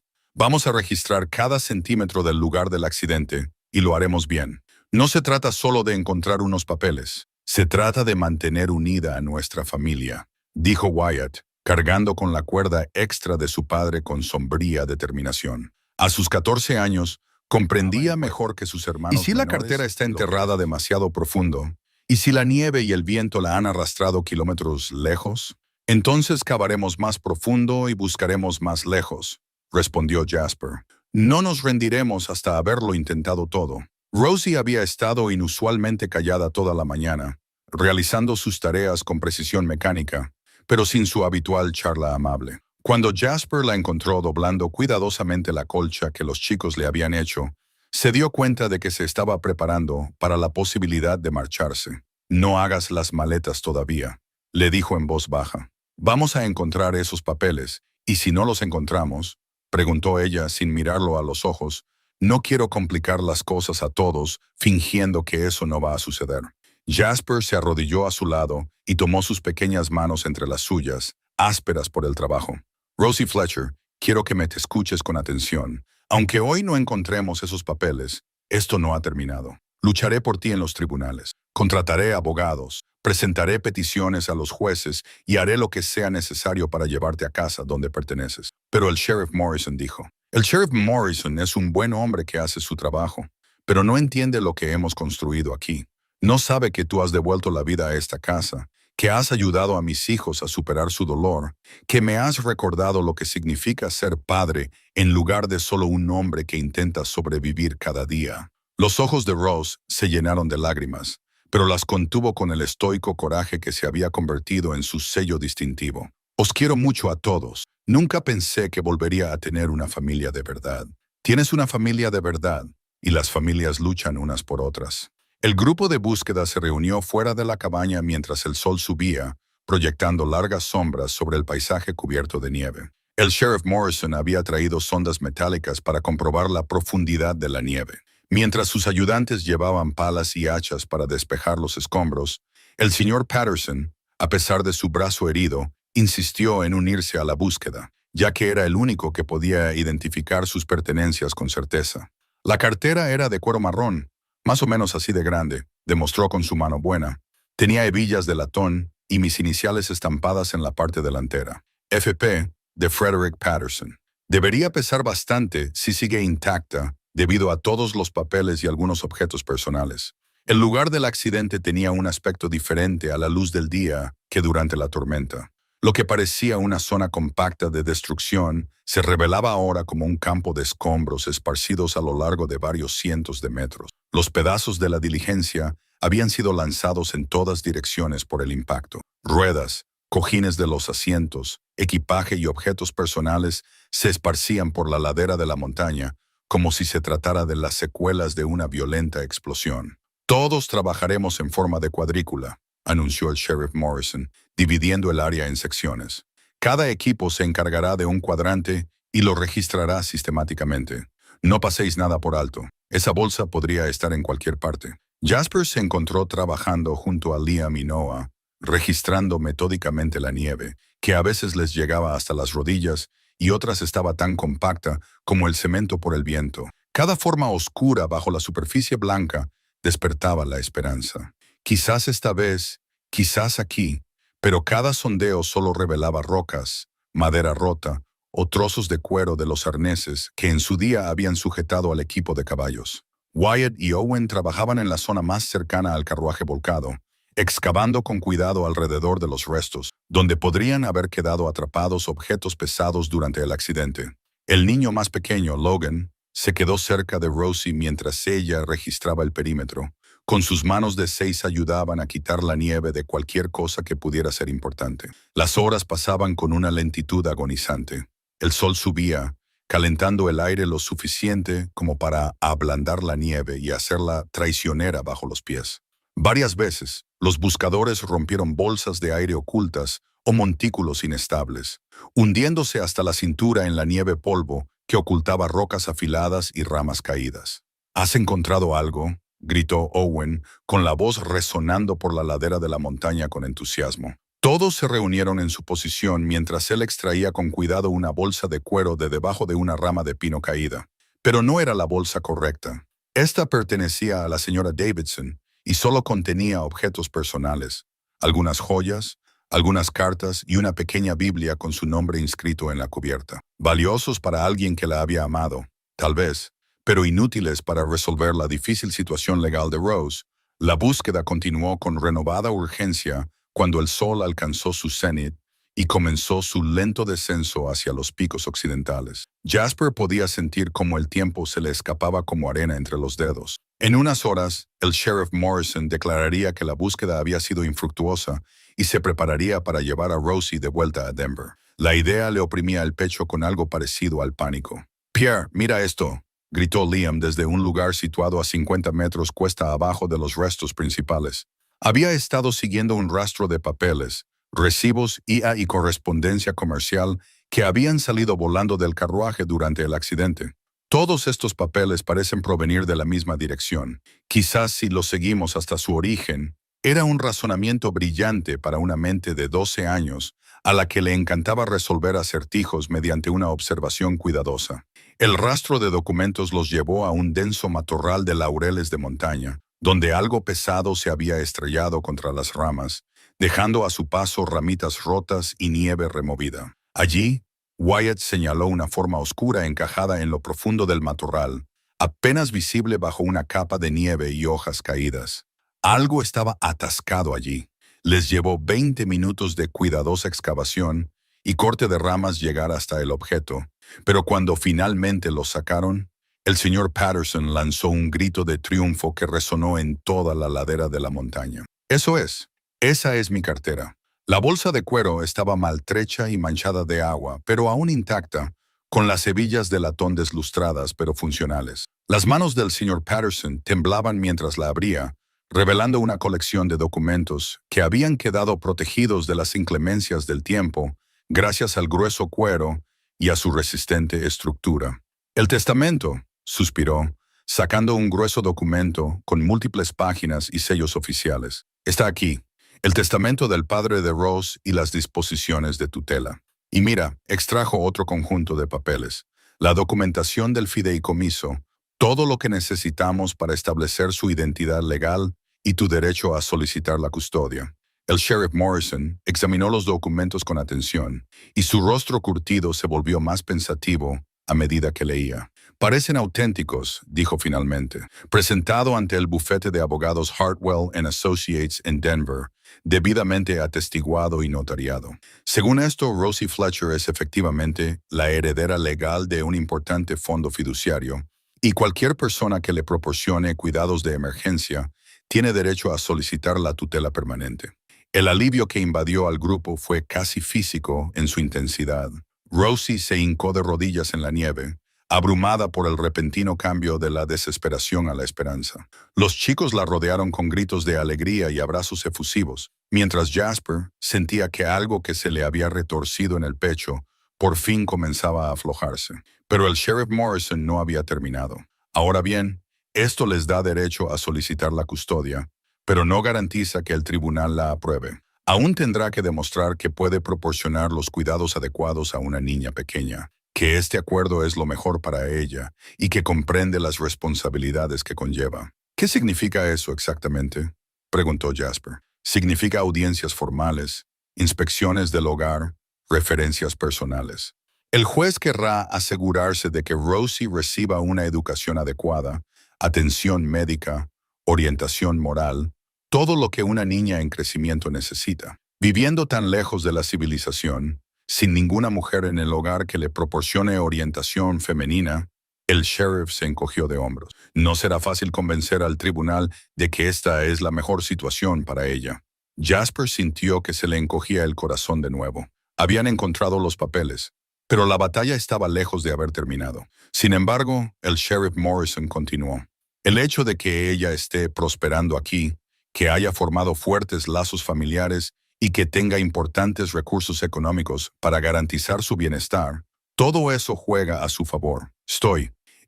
«Vamos a registrar cada centímetro del lugar del accidente y lo haremos bien. No se trata solo de encontrar unos papeles. Se trata de mantener unida a nuestra familia», dijo Wyatt, cargando con la cuerda extra de su padre con sombría determinación. A sus 14 años, comprendía mejor que sus hermanos. ¿Y si la cartera está enterrada demasiado profundo? ¿Y si la nieve y el viento la han arrastrado kilómetros lejos? Entonces cavaremos más profundo y buscaremos más lejos, respondió Jasper. No nos rendiremos hasta haberlo intentado todo. Rosie había estado inusualmente callada toda la mañana, realizando sus tareas con precisión mecánica, pero sin su habitual charla amable. Cuando Jasper la encontró doblando cuidadosamente la colcha que los chicos le habían hecho, se dio cuenta de que se estaba preparando para la posibilidad de marcharse. «No hagas las maletas todavía», le dijo en voz baja. «Vamos a encontrar esos papeles, y si no los encontramos», preguntó ella sin mirarlo a los ojos, «no quiero complicar las cosas a todos fingiendo que eso no va a suceder». Jasper se arrodilló a su lado y tomó sus pequeñas manos entre las suyas, ásperas por el trabajo. «Rosie Fletcher, quiero que me te escuches con atención. Aunque hoy no encontremos esos papeles, esto no ha terminado. Lucharé por ti en los tribunales. Contrataré abogados, presentaré peticiones a los jueces y haré lo que sea necesario para llevarte a casa donde perteneces». Pero el sheriff Morrison dijo, «El sheriff Morrison es un buen hombre que hace su trabajo, pero no entiende lo que hemos construido aquí. No sabe que tú has devuelto la vida a esta casa, que has ayudado a mis hijos a superar su dolor, que me has recordado lo que significa ser padre en lugar de solo un hombre que intenta sobrevivir cada día». Los ojos de Rose se llenaron de lágrimas, pero las contuvo con el estoico coraje que se había convertido en su sello distintivo. «Os quiero mucho a todos. Nunca pensé que volvería a tener una familia de verdad. Tienes una familia de verdad, y las familias luchan unas por otras». El grupo de búsqueda se reunió fuera de la cabaña mientras el sol subía, proyectando largas sombras sobre el paisaje cubierto de nieve. El sheriff Morrison había traído sondas metálicas para comprobar la profundidad de la nieve. Mientras sus ayudantes llevaban palas y hachas para despejar los escombros, el señor Patterson, a pesar de su brazo herido, insistió en unirse a la búsqueda. ya que era el único que podía identificar sus pertenencias con certeza. La cartera era de cuero marrón, más o menos así de grande, demostró con su mano buena. Tenía hebillas de latón y mis iniciales estampadas en la parte delantera. FP de Frederick Patterson. Debería pesar bastante si sigue intacta debido a todos los papeles y algunos objetos personales. El lugar del accidente tenía un aspecto diferente a la luz del día que durante la tormenta. Lo que parecía una zona compacta de destrucción se revelaba ahora como un campo de escombros esparcidos a lo largo de varios cientos de metros. Los pedazos de la diligencia habían sido lanzados en todas direcciones por el impacto. Ruedas, cojines de los asientos, equipaje y objetos personales se esparcían por la ladera de la montaña como si se tratara de las secuelas de una violenta explosión. Todos trabajaremos en forma de cuadrícula, anunció el sheriff Morrison, dividiendo el área en secciones. Cada equipo se encargará de un cuadrante y lo registrará sistemáticamente. No paséis nada por alto. Esa bolsa podría estar en cualquier parte. Jasper se encontró trabajando junto a Liam y Noah, registrando metódicamente la nieve, que a veces les llegaba hasta las rodillas y otras estaba tan compacta como el cemento por el viento. Cada forma oscura bajo la superficie blanca despertaba la esperanza. Quizás esta vez, quizás aquí, pero cada sondeo solo revelaba rocas, madera rota o trozos de cuero de los arneses que en su día habían sujetado al equipo de caballos. Wyatt y Owen trabajaban en la zona más cercana al carruaje volcado, excavando con cuidado alrededor de los restos, donde podrían haber quedado atrapados objetos pesados durante el accidente. El niño más pequeño, Logan, se quedó cerca de Rosie mientras ella registraba el perímetro. Con sus manos de 6 ayudaban a quitar la nieve de cualquier cosa que pudiera ser importante. Las horas pasaban con una lentitud agonizante. El sol subía, calentando el aire lo suficiente como para ablandar la nieve y hacerla traicionera bajo los pies. Varias veces, los buscadores rompieron bolsas de aire ocultas o montículos inestables, hundiéndose hasta la cintura en la nieve polvo que ocultaba rocas afiladas y ramas caídas. ¿Has encontrado algo?, gritó Owen, con la voz resonando por la ladera de la montaña con entusiasmo. Todos se reunieron en su posición mientras él extraía con cuidado una bolsa de cuero de debajo de una rama de pino caída. Pero no era la bolsa correcta. Esta pertenecía a la señora Davidson y solo contenía objetos personales, algunas joyas, algunas cartas y una pequeña Biblia con su nombre inscrito en la cubierta. Valiosos para alguien que la había amado, tal vez, pero inútiles para resolver la difícil situación legal de Rose. La búsqueda continuó con renovada urgencia cuando el sol alcanzó su cenit y comenzó su lento descenso hacia los picos occidentales. Jasper podía sentir cómo el tiempo se le escapaba como arena entre los dedos. En unas horas, el sheriff Morrison declararía que la búsqueda había sido infructuosa y se prepararía para llevar a Rosie de vuelta a Denver. La idea le oprimía el pecho con algo parecido al pánico. «Pierre, mira esto», gritó Liam desde un lugar situado a 50 metros cuesta abajo de los restos principales. Había estado siguiendo un rastro de papeles, recibos, IA y correspondencia comercial que habían salido volando del carruaje durante el accidente. Todos estos papeles parecen provenir de la misma dirección. Quizás si los seguimos hasta su origen, era un razonamiento brillante para una mente de 12 años a la que le encantaba resolver acertijos mediante una observación cuidadosa. El rastro de documentos los llevó a un denso matorral de laureles de montaña, donde algo pesado se había estrellado contra las ramas, dejando a su paso ramitas rotas y nieve removida. Allí, Wyatt señaló una forma oscura encajada en lo profundo del matorral, apenas visible bajo una capa de nieve y hojas caídas. Algo estaba atascado allí. Les llevó 20 minutos de cuidadosa excavación y corte de ramas llegar hasta el objeto, pero cuando finalmente lo sacaron, el señor Patterson lanzó un grito de triunfo que resonó en toda la ladera de la montaña. Esa es mi cartera. La bolsa de cuero estaba maltrecha y manchada de agua, pero aún intacta, con las hebillas de latón deslustradas pero funcionales. Las manos del señor Patterson temblaban mientras la abría, revelando una colección de documentos que habían quedado protegidos de las inclemencias del tiempo gracias al grueso cuero y a su resistente estructura. «El testamento», suspiró, sacando un grueso documento con múltiples páginas y sellos oficiales. «Está aquí. El testamento del padre de Rose y las disposiciones de tutela». Y mira, extrajo otro conjunto de papeles, la documentación del fideicomiso, todo lo que necesitamos para establecer su identidad legal y tu derecho a solicitar la custodia. El sheriff Morrison examinó los documentos con atención y su rostro curtido se volvió más pensativo a medida que leía. Parecen auténticos, dijo finalmente, presentado ante el bufete de abogados Hartwell and Associates en Denver, debidamente atestiguado y notariado. Según esto, Rosie Fletcher es efectivamente la heredera legal de un importante fondo fiduciario, y cualquier persona que le proporcione cuidados de emergencia tiene derecho a solicitar la tutela permanente. El alivio que invadió al grupo fue casi físico en su intensidad. Rosie se hincó de rodillas en la nieve, abrumada por el repentino cambio de la desesperación a la esperanza. Los chicos la rodearon con gritos de alegría y abrazos efusivos, mientras Jasper sentía que algo que se le había retorcido en el pecho por fin comenzaba a aflojarse. Pero el sheriff Morrison no había terminado. Ahora bien, esto les da derecho a solicitar la custodia, pero no garantiza que el tribunal la apruebe. Aún tendrá que demostrar que puede proporcionar los cuidados adecuados a una niña pequeña, que este acuerdo es lo mejor para ella y que comprende las responsabilidades que conlleva. ¿Qué significa eso exactamente?, preguntó Jasper. Significa audiencias formales, inspecciones del hogar, referencias personales. El juez querrá asegurarse de que Rosie reciba una educación adecuada, atención médica, orientación moral, todo lo que una niña en crecimiento necesita. Viviendo tan lejos de la civilización, sin ninguna mujer en el hogar que le proporcione orientación femenina, el sheriff se encogió de hombros. No será fácil convencer al tribunal de que esta es la mejor situación para ella. Jasper sintió que se le encogía el corazón de nuevo. Habían encontrado los papeles, pero la batalla estaba lejos de haber terminado. Sin embargo, el sheriff Morrison continuó. El hecho de que ella esté prosperando aquí, que haya formado fuertes lazos familiares y que tenga importantes recursos económicos para garantizar su bienestar, todo eso juega a su favor.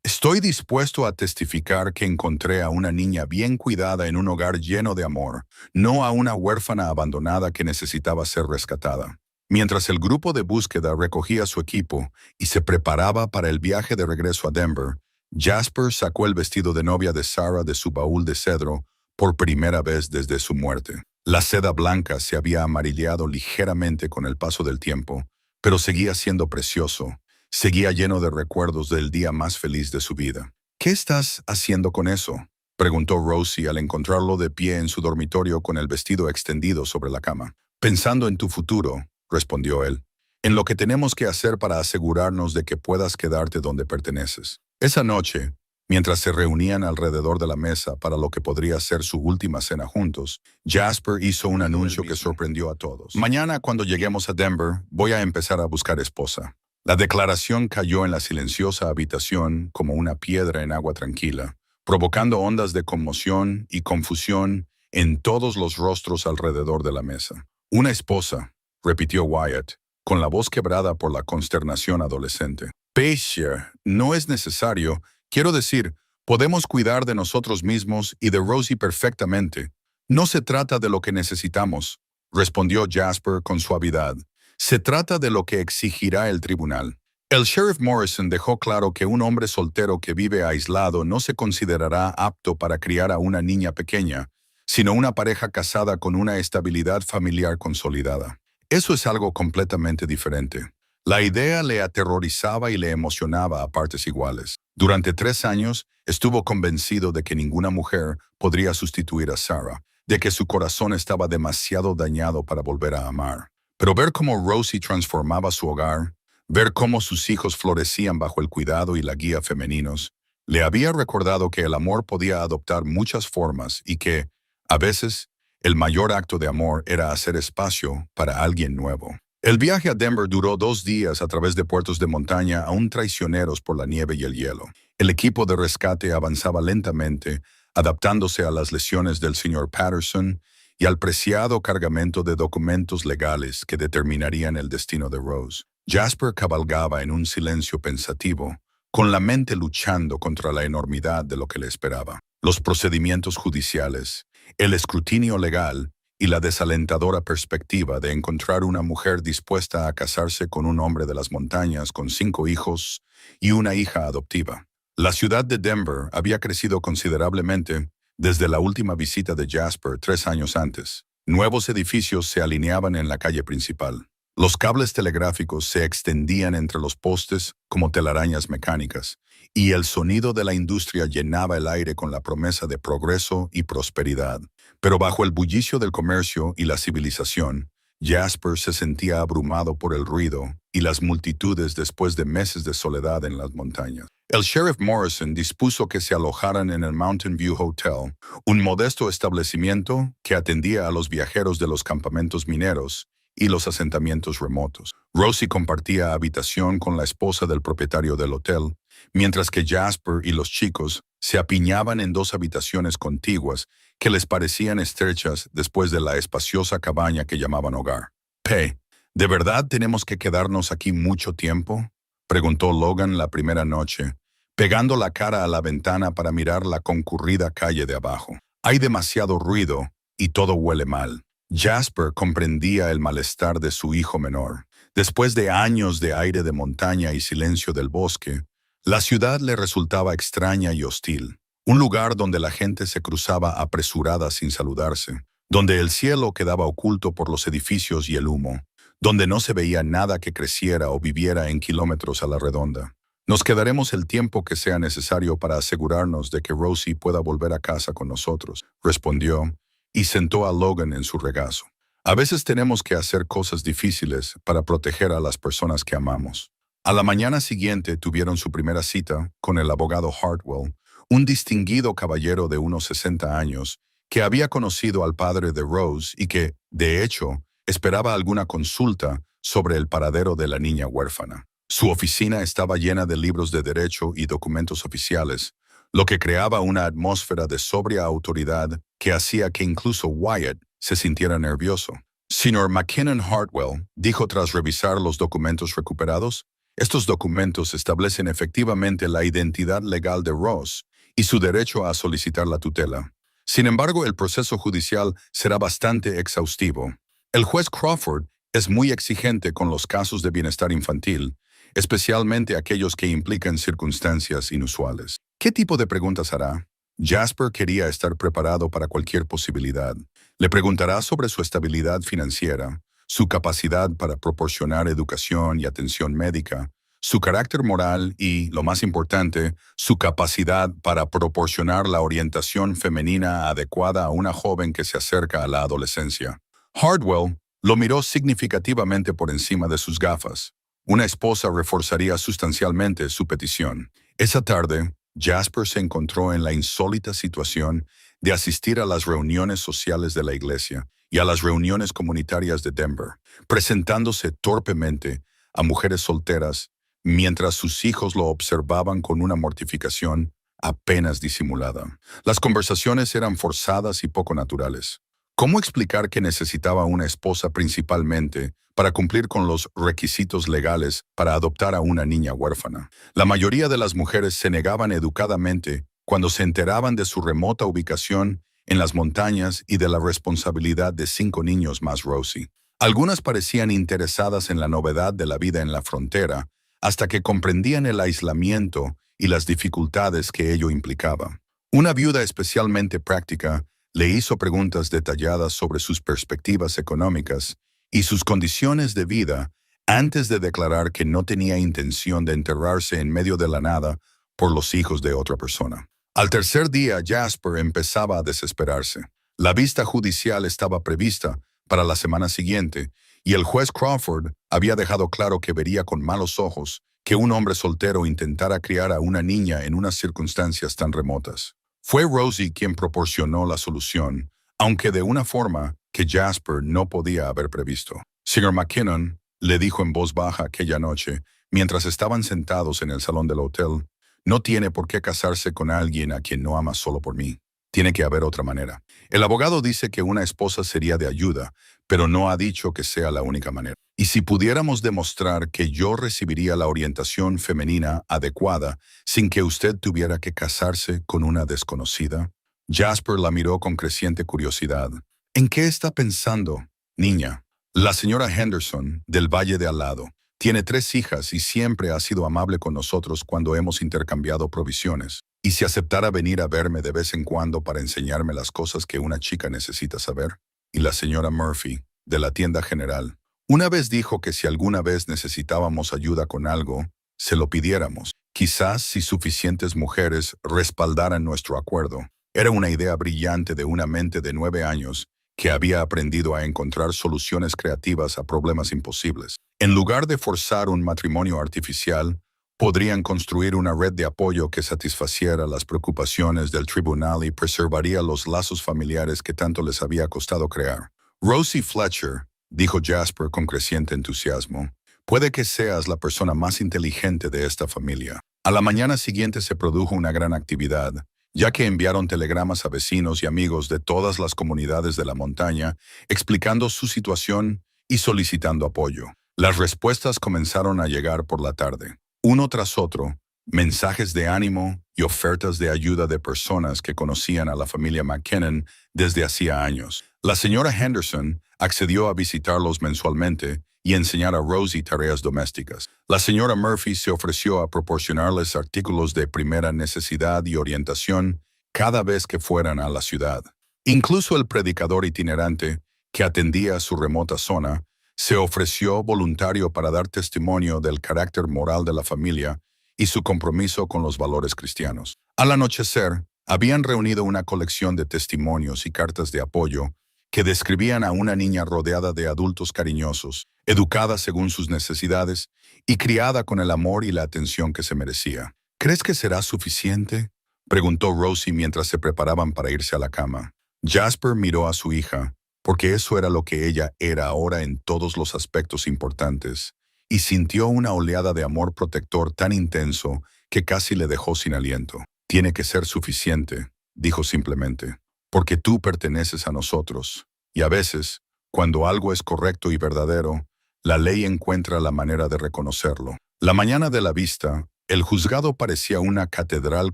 Estoy dispuesto a testificar que encontré a una niña bien cuidada en un hogar lleno de amor, no a una huérfana abandonada que necesitaba ser rescatada. Mientras el grupo de búsqueda recogía su equipo y se preparaba para el viaje de regreso a Denver, Jasper sacó el vestido de novia de Sarah de su baúl de cedro por primera vez desde su muerte. La seda blanca se había amarilleado ligeramente con el paso del tiempo, pero seguía siendo precioso. Seguía lleno de recuerdos del día más feliz de su vida. ¿Qué estás haciendo con eso?, preguntó Rosie al encontrarlo de pie en su dormitorio con el vestido extendido sobre la cama. Pensando en tu futuro, respondió él, en lo que tenemos que hacer para asegurarnos de que puedas quedarte donde perteneces. Esa noche, mientras se reunían alrededor de la mesa para lo que podría ser su última cena juntos, Jasper hizo un anuncio que sorprendió a todos. Mañana, cuando lleguemos a Denver, voy a empezar a buscar esposa. La declaración cayó en la silenciosa habitación como una piedra en agua tranquila, provocando ondas de conmoción y confusión en todos los rostros alrededor de la mesa. Una esposa, repitió Wyatt, con la voz quebrada por la consternación adolescente. Pace, no es necesario. Quiero decir, podemos cuidar de nosotros mismos y de Rosie perfectamente. No se trata de lo que necesitamos, respondió Jasper con suavidad. Se trata de lo que exigirá el tribunal. El sheriff Morrison dejó claro que un hombre soltero que vive aislado no se considerará apto para criar a una niña pequeña, sino una pareja casada con una estabilidad familiar consolidada. Eso es algo completamente diferente. La idea le aterrorizaba y le emocionaba a partes iguales. Durante 3 años estuvo convencido de que ninguna mujer podría sustituir a Sarah, de que su corazón estaba demasiado dañado para volver a amar. Pero ver cómo Rosie transformaba su hogar, ver cómo sus hijos florecían bajo el cuidado y la guía femeninos, le había recordado que el amor podía adoptar muchas formas y que, a veces, el mayor acto de amor era hacer espacio para alguien nuevo. El viaje a Denver duró 2 días a través de puertos de montaña aún traicioneros por la nieve y el hielo. El equipo de rescate avanzaba lentamente, adaptándose a las lesiones del señor Patterson y al preciado cargamento de documentos legales que determinarían el destino de Rose. Jasper cabalgaba en un silencio pensativo, con la mente luchando contra la enormidad de lo que le esperaba. Los procedimientos judiciales, el escrutinio legal y la desalentadora perspectiva de encontrar una mujer dispuesta a casarse con un hombre de las montañas con 5 hijos y una hija adoptiva. La ciudad de Denver había crecido considerablemente desde la última visita de Jasper 3 años antes. Nuevos edificios se alineaban en la calle principal. Los cables telegráficos se extendían entre los postes como telarañas mecánicas, y el sonido de la industria llenaba el aire con la promesa de progreso y prosperidad. Pero bajo el bullicio del comercio y la civilización, Jasper se sentía abrumado por el ruido y las multitudes después de meses de soledad en las montañas. El sheriff Morrison dispuso que se alojaran en el Mountain View Hotel, un modesto establecimiento que atendía a los viajeros de los campamentos mineros y los asentamientos remotos. Rosie compartía habitación con la esposa del propietario del hotel, mientras que Jasper y los chicos se apiñaban en 2 habitaciones contiguas que les parecían estrechas después de la espaciosa cabaña que llamaban hogar. ¿De verdad tenemos que quedarnos aquí mucho tiempo?, preguntó Logan la primera noche, pegando la cara a la ventana para mirar la concurrida calle de abajo. Hay demasiado ruido y todo huele mal. Jasper comprendía el malestar de su hijo menor. Después de años de aire de montaña y silencio del bosque, la ciudad le resultaba extraña y hostil. Un lugar donde la gente se cruzaba apresurada sin saludarse, donde el cielo quedaba oculto por los edificios y el humo, donde no se veía nada que creciera o viviera en kilómetros a la redonda. Nos quedaremos el tiempo que sea necesario para asegurarnos de que Rosie pueda volver a casa con nosotros, respondió, y sentó a Logan en su regazo. A veces tenemos que hacer cosas difíciles para proteger a las personas que amamos. A la mañana siguiente tuvieron su primera cita con el abogado Hartwell, un distinguido caballero de unos 60 años que había conocido al padre de Rose y que, de hecho, esperaba alguna consulta sobre el paradero de la niña huérfana. Su oficina estaba llena de libros de derecho y documentos oficiales, lo que creaba una atmósfera de sobria autoridad que hacía que incluso Wyatt se sintiera nervioso. Señor McKinnon Hartwell dijo tras revisar los documentos recuperados: estos documentos establecen efectivamente la identidad legal de Ross y su derecho a solicitar la tutela. Sin embargo, el proceso judicial será bastante exhaustivo. El juez Crawford es muy exigente con los casos de bienestar infantil, especialmente aquellos que implican circunstancias inusuales. ¿Qué tipo de preguntas hará? Jasper quería estar preparado para cualquier posibilidad. Le preguntará sobre su estabilidad financiera, su capacidad para proporcionar educación y atención médica, su carácter moral y, lo más importante, su capacidad para proporcionar la orientación femenina adecuada a una joven que se acerca a la adolescencia. Hartwell lo miró significativamente por encima de sus gafas. Una esposa reforzaría sustancialmente su petición. Esa tarde, Jasper se encontró en la insólita situación de asistir a las reuniones sociales de la iglesia y a las reuniones comunitarias de Denver, presentándose torpemente a mujeres solteras mientras sus hijos lo observaban con una mortificación apenas disimulada. Las conversaciones eran forzadas y poco naturales. ¿Cómo explicar que necesitaba una esposa principalmente para cumplir con los requisitos legales para adoptar a una niña huérfana? La mayoría de las mujeres se negaban educadamente cuando se enteraban de su remota ubicación en las montañas y de la responsabilidad de 5 niños más Rosie. Algunas parecían interesadas en la novedad de la vida en la frontera, hasta que comprendían el aislamiento y las dificultades que ello implicaba. Una viuda especialmente práctica le hizo preguntas detalladas sobre sus perspectivas económicas y sus condiciones de vida antes de declarar que no tenía intención de enterrarse en medio de la nada por los hijos de otra persona. Al tercer día, Jasper empezaba a desesperarse. La vista judicial estaba prevista para la semana siguiente y el juez Crawford había dejado claro que vería con malos ojos que un hombre soltero intentara criar a una niña en unas circunstancias tan remotas. Fue Rosie quien proporcionó la solución, aunque de una forma que Jasper no podía haber previsto. Señor McKinnon le dijo en voz baja aquella noche, mientras estaban sentados en el salón del hotel: no tiene por qué casarse con alguien a quien no ama solo por mí. Tiene que haber otra manera. El abogado dice que una esposa sería de ayuda, pero no ha dicho que sea la única manera. Y si pudiéramos demostrar que yo recibiría la orientación femenina adecuada sin que usted tuviera que casarse con una desconocida. Jasper la miró con creciente curiosidad. ¿En qué está pensando, niña? La señora Henderson, del Valle de al lado, tiene 3 hijas y siempre ha sido amable con nosotros cuando hemos intercambiado provisiones. Y si aceptara venir a verme de vez en cuando para enseñarme las cosas que una chica necesita saber. Y la señora Murphy, de la tienda general, una vez dijo que si alguna vez necesitábamos ayuda con algo, se lo pidiéramos. Quizás si suficientes mujeres respaldaran nuestro acuerdo. Era una idea brillante de una mente de 9 años que había aprendido a encontrar soluciones creativas a problemas imposibles. En lugar de forzar un matrimonio artificial, podrían construir una red de apoyo que satisfaciera las preocupaciones del tribunal y preservaría los lazos familiares que tanto les había costado crear. Rosie Fletcher, dijo Jasper con creciente entusiasmo, puede que seas la persona más inteligente de esta familia. A la mañana siguiente se produjo una gran actividad, ya que enviaron telegramas a vecinos y amigos de todas las comunidades de la montaña, explicando su situación y solicitando apoyo. Las respuestas comenzaron a llegar por la tarde, uno tras otro, mensajes de ánimo y ofertas de ayuda de personas que conocían a la familia McKinnon desde hacía años. La señora Henderson accedió a visitarlos mensualmente y enseñar a Rosie tareas domésticas. La señora Murphy se ofreció a proporcionarles artículos de primera necesidad y orientación cada vez que fueran a la ciudad. Incluso el predicador itinerante, que atendía a su remota zona, se ofreció voluntario para dar testimonio del carácter moral de la familia y su compromiso con los valores cristianos. Al anochecer, habían reunido una colección de testimonios y cartas de apoyo que describían a una niña rodeada de adultos cariñosos, educada según sus necesidades y criada con el amor y la atención que se merecía. ¿Crees que será suficiente?, preguntó Rosie mientras se preparaban para irse a la cama. Jasper miró a su hija, porque eso era lo que ella era ahora en todos los aspectos importantes, y sintió una oleada de amor protector tan intenso que casi le dejó sin aliento. Tiene que ser suficiente, dijo simplemente, porque tú perteneces a nosotros, y a veces, cuando algo es correcto y verdadero, la ley encuentra la manera de reconocerlo. La mañana de la vista, el juzgado parecía una catedral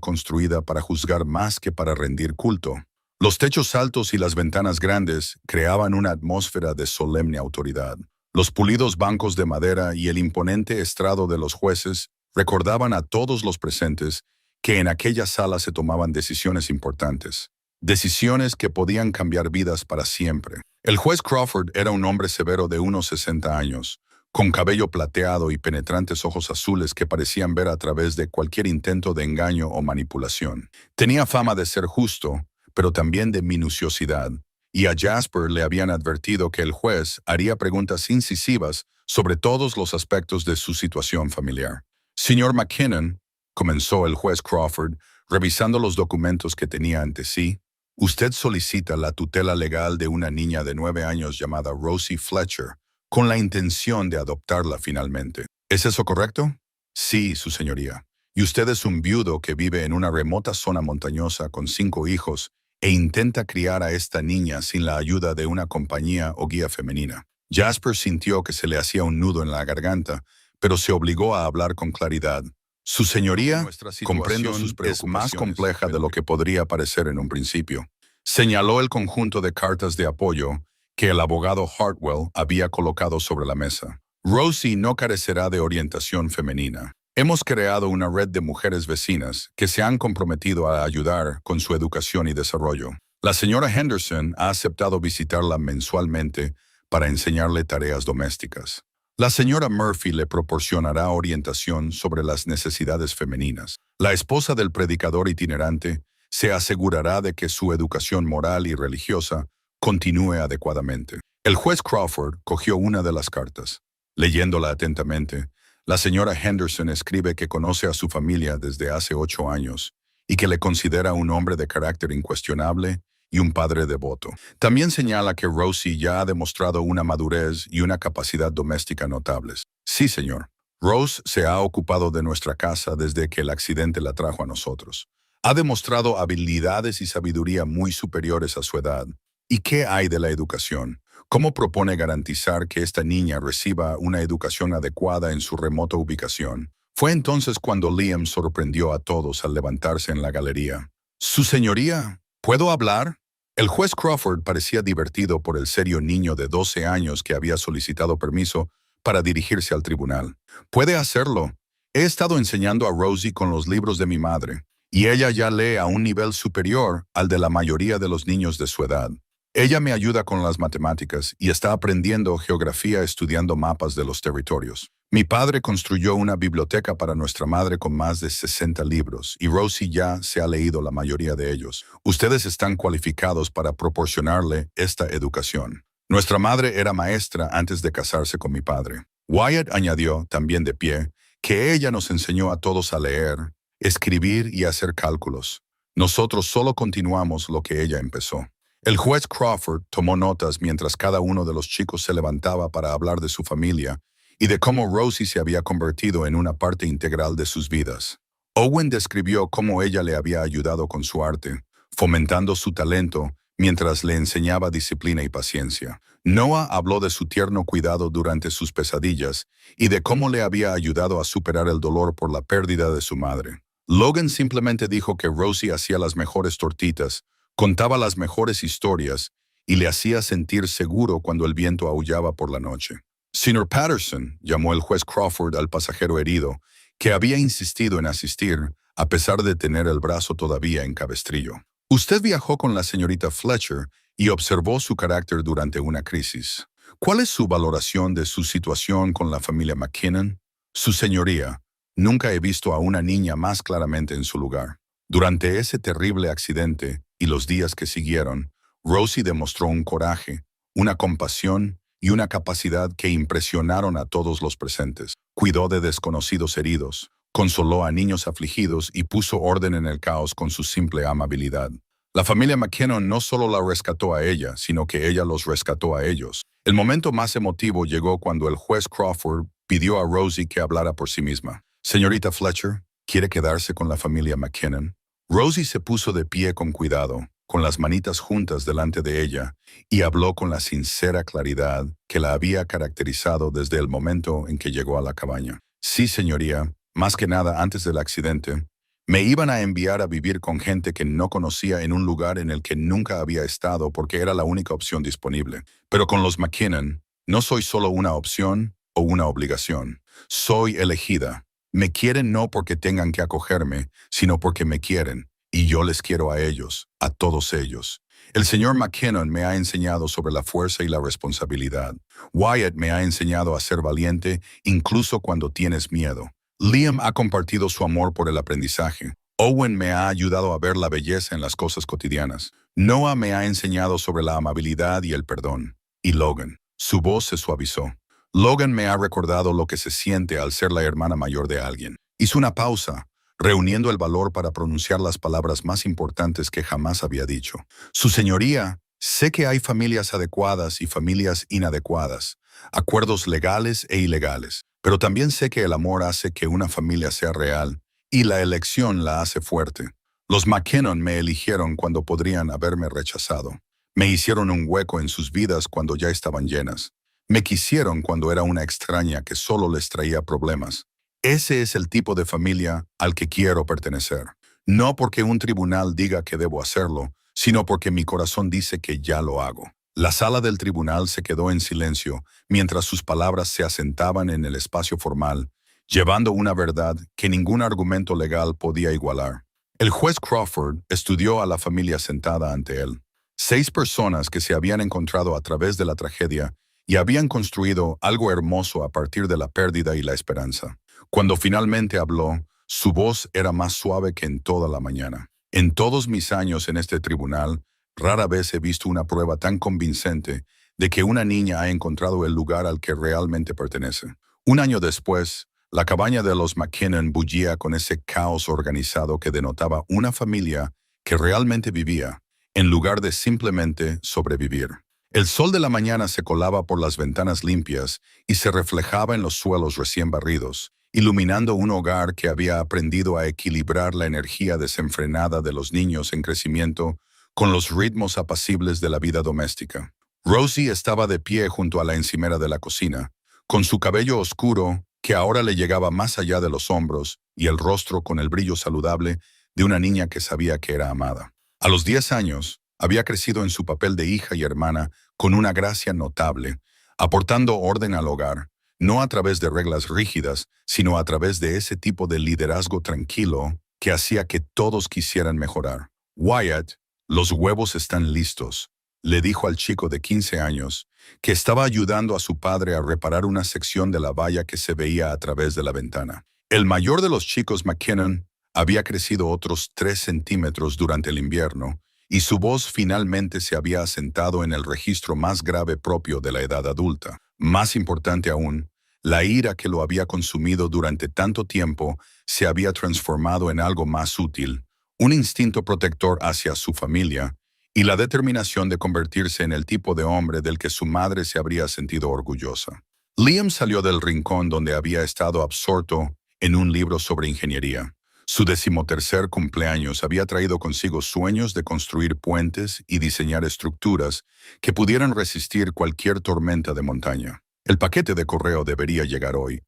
construida para juzgar más que para rendir culto. Los techos altos y las ventanas grandes creaban una atmósfera de solemne autoridad. Los pulidos bancos de madera y el imponente estrado de los jueces recordaban a todos los presentes que en aquella sala se tomaban decisiones importantes, decisiones que podían cambiar vidas para siempre. El juez Crawford era un hombre severo de unos 60 años, con cabello plateado y penetrantes ojos azules que parecían ver a través de cualquier intento de engaño o manipulación. Tenía fama de ser justo, pero también de minuciosidad, y a Jasper le habían advertido que el juez haría preguntas incisivas sobre todos los aspectos de su situación familiar. Señor McKinnon, comenzó el juez Crawford, revisando los documentos que tenía ante sí, usted solicita la tutela legal de una niña de 9 años llamada Rosie Fletcher, con la intención de adoptarla finalmente. ¿Es eso correcto? Sí, su señoría. Y usted es un viudo que vive en una remota zona montañosa con 5 hijos e intenta criar a esta niña sin la ayuda de una compañía o guía femenina. Jasper sintió que se le hacía un nudo en la garganta, pero se obligó a hablar con claridad. Su señoría, comprendo sus preocupaciones, es más compleja de lo que podría parecer en un principio. Señaló el conjunto de cartas de apoyo que el abogado Hartwell había colocado sobre la mesa. Rosie no carecerá de orientación femenina. Hemos creado una red de mujeres vecinas que se han comprometido a ayudar con su educación y desarrollo. La señora Henderson ha aceptado visitarla mensualmente para enseñarle tareas domésticas. La señora Murphy le proporcionará orientación sobre las necesidades femeninas. La esposa del predicador itinerante se asegurará de que su educación moral y religiosa continúe adecuadamente. El juez Crawford cogió una de las cartas. Leyéndola atentamente, la señora Henderson escribe que conoce a su familia desde hace 8 años y que le considera un hombre de carácter incuestionable y un padre devoto. También señala que Rosie ya ha demostrado una madurez y una capacidad doméstica notables. Sí, señor. Rose se ha ocupado de nuestra casa desde que el accidente la trajo a nosotros. Ha demostrado habilidades y sabiduría muy superiores a su edad. ¿Y qué hay de la educación? ¿Cómo propone garantizar que esta niña reciba una educación adecuada en su remota ubicación? Fue entonces cuando Liam sorprendió a todos al levantarse en la galería. «Su señoría, ¿puedo hablar?», El juez Crawford parecía divertido por el serio niño de 12 años que había solicitado permiso para dirigirse al tribunal. Puede hacerlo. He estado enseñando a Rosie con los libros de mi madre, y ella ya lee a un nivel superior al de la mayoría de los niños de su edad. Ella me ayuda con las matemáticas y está aprendiendo geografía estudiando mapas de los territorios. Mi padre construyó una biblioteca para nuestra madre con más de 60 libros y Rosie ya se ha leído la mayoría de ellos. Ustedes están cualificados para proporcionarle esta educación. Nuestra madre era maestra antes de casarse con mi padre. Wyatt añadió, también de pie, que ella nos enseñó a todos a leer, escribir y hacer cálculos. Nosotros solo continuamos lo que ella empezó. El juez Crawford tomó notas mientras cada uno de los chicos se levantaba para hablar de su familia y de cómo Rosie se había convertido en una parte integral de sus vidas. Owen describió cómo ella le había ayudado con su arte, fomentando su talento mientras le enseñaba disciplina y paciencia. Noah habló de su tierno cuidado durante sus pesadillas y de cómo le había ayudado a superar el dolor por la pérdida de su madre. Logan simplemente dijo que Rosie hacía las mejores tortitas, contaba las mejores historias y le hacía sentir seguro cuando el viento aullaba por la noche. Señor Patterson, llamó el juez Crawford al pasajero herido, que había insistido en asistir, a pesar de tener el brazo todavía en cabestrillo. Usted viajó con la señorita Fletcher y observó su carácter durante una crisis. ¿Cuál es su valoración de su situación con la familia McKinnon? Su señoría, nunca he visto a una niña más claramente en su lugar. Durante ese terrible accidente y los días que siguieron, Rosie demostró un coraje, una compasión y una capacidad que impresionaron a todos los presentes. Cuidó de desconocidos heridos, consoló a niños afligidos y puso orden en el caos con su simple amabilidad. La familia McKinnon no solo la rescató a ella, sino que ella los rescató a ellos. El momento más emotivo llegó cuando el juez Crawford pidió a Rosie que hablara por sí misma. Señorita Fletcher, ¿quiere quedarse con la familia McKinnon? Rosie se puso de pie con cuidado, con las manitas juntas delante de ella, y habló con la sincera claridad que la había caracterizado desde el momento en que llegó a la cabaña. Sí, señoría, más que nada antes del accidente, me iban a enviar a vivir con gente que no conocía en un lugar en el que nunca había estado porque era la única opción disponible. Pero con los McKinnon, no soy solo una opción o una obligación. Soy elegida. Me quieren no porque tengan que acogerme, sino porque me quieren. Y yo les quiero a ellos, a todos ellos. El señor McKinnon me ha enseñado sobre la fuerza y la responsabilidad. Wyatt me ha enseñado a ser valiente incluso cuando tienes miedo. Liam ha compartido su amor por el aprendizaje. Owen me ha ayudado a ver la belleza en las cosas cotidianas. Noah me ha enseñado sobre la amabilidad y el perdón. Y Logan. Su voz se suavizó. Logan me ha recordado lo que se siente al ser la hermana mayor de alguien. Hizo una pausa, reuniendo el valor para pronunciar las palabras más importantes que jamás había dicho. Su señoría, sé que hay familias adecuadas y familias inadecuadas, acuerdos legales e ilegales, pero también sé que el amor hace que una familia sea real y la elección la hace fuerte. Los McKinnon me eligieron cuando podrían haberme rechazado. Me hicieron un hueco en sus vidas cuando ya estaban llenas. Me quisieron cuando era una extraña que solo les traía problemas. Ese es el tipo de familia al que quiero pertenecer. No porque un tribunal diga que debo hacerlo, sino porque mi corazón dice que ya lo hago. La sala del tribunal se quedó en silencio mientras sus palabras se asentaban en el espacio formal, llevando una verdad que ningún argumento legal podía igualar. El juez Crawford estudió a la familia sentada ante él. 6 personas que se habían encontrado a través de la tragedia y habían construido algo hermoso a partir de la pérdida y la esperanza. Cuando finalmente habló, su voz era más suave que en toda la mañana. En todos mis años en este tribunal, rara vez he visto una prueba tan convincente de que una niña ha encontrado el lugar al que realmente pertenece. Un año después, la cabaña de los McKinnon bullía con ese caos organizado que denotaba una familia que realmente vivía, en lugar de simplemente sobrevivir. El sol de la mañana se colaba por las ventanas limpias y se reflejaba en los suelos recién barridos, iluminando un hogar que había aprendido a equilibrar la energía desenfrenada de los niños en crecimiento con los ritmos apacibles de la vida doméstica. Rosie estaba de pie junto a la encimera de la cocina, con su cabello oscuro que ahora le llegaba más allá de los hombros y el rostro con el brillo saludable de una niña que sabía que era amada. A los 10 años, había crecido en su papel de hija y hermana con una gracia notable, aportando orden al hogar, no a través de reglas rígidas, sino a través de ese tipo de liderazgo tranquilo que hacía que todos quisieran mejorar. Wyatt, los huevos están listos, le dijo al chico de 15 años, que estaba ayudando a su padre a reparar una sección de la valla que se veía a través de la ventana. El mayor de los chicos, McKinnon, había crecido otros 3 centímetros durante el invierno, y su voz finalmente se había asentado en el registro más grave propio de la edad adulta. Más importante aún, la ira que lo había consumido durante tanto tiempo se había transformado en algo más útil, un instinto protector hacia su familia, y la determinación de convertirse en el tipo de hombre del que su madre se habría sentido orgullosa. Liam salió del rincón donde había estado absorto en un libro sobre ingeniería. Su 13º cumpleaños había traído consigo sueños de construir puentes y diseñar estructuras que pudieran resistir cualquier tormenta de montaña. El paquete de correo debería llegar hoy,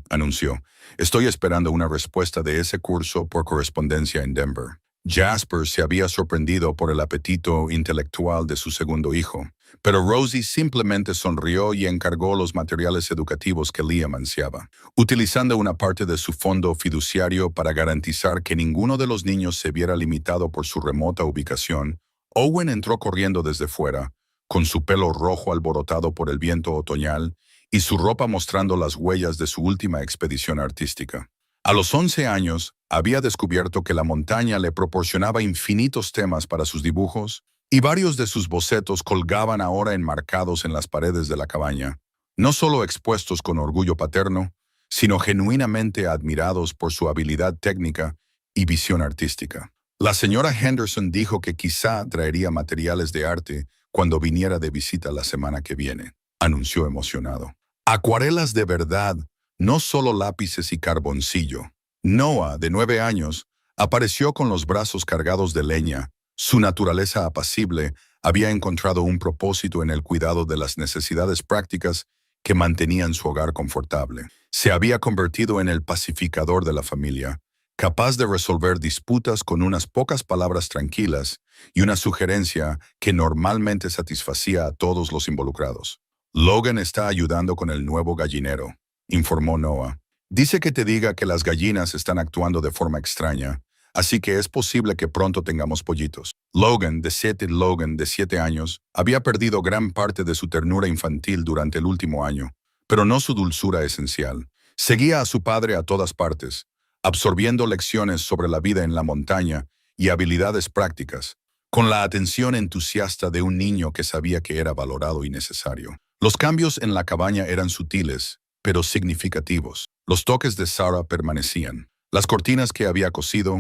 anunció. Estoy esperando una respuesta de ese curso por correspondencia en Denver. Jasper se había sorprendido por el apetito intelectual de su segundo hijo, pero Rosie simplemente sonrió y encargó los materiales educativos que Liam ansiaba. Utilizando una parte de su fondo fiduciario para garantizar que ninguno de los niños se viera limitado por su remota ubicación, Owen entró corriendo desde fuera, con su pelo rojo alborotado por el viento otoñal y su ropa mostrando las huellas de su última expedición artística. A los 11 años, había descubierto que la montaña le proporcionaba infinitos temas para sus dibujos, y varios de sus bocetos colgaban ahora enmarcados en las paredes de la cabaña, no solo expuestos con orgullo paterno, sino genuinamente admirados por su habilidad técnica y visión artística. La señora Henderson dijo que quizá traería materiales de arte cuando viniera de visita la semana que viene, anunció emocionado. Acuarelas de verdad, no solo lápices y carboncillo. Noah, de 9 años, apareció con los brazos cargados de leña. Su naturaleza apacible había encontrado un propósito en el cuidado de las necesidades prácticas que mantenían su hogar confortable. Se había convertido en el pacificador de la familia, capaz de resolver disputas con unas pocas palabras tranquilas y una sugerencia que normalmente satisfacía a todos los involucrados. Logan está ayudando con el nuevo gallinero, informó Noah. Dice que te diga que las gallinas están actuando de forma extraña, así que es posible que pronto tengamos pollitos. Logan, de 7 años, había perdido gran parte de su ternura infantil durante el último año, pero no su dulzura esencial. Seguía a su padre a todas partes, absorbiendo lecciones sobre la vida en la montaña y habilidades prácticas, con la atención entusiasta de un niño que sabía que era valorado y necesario. Los cambios en la cabaña eran sutiles, pero significativos. Los toques de Sarah permanecían. Las cortinas que había cosido,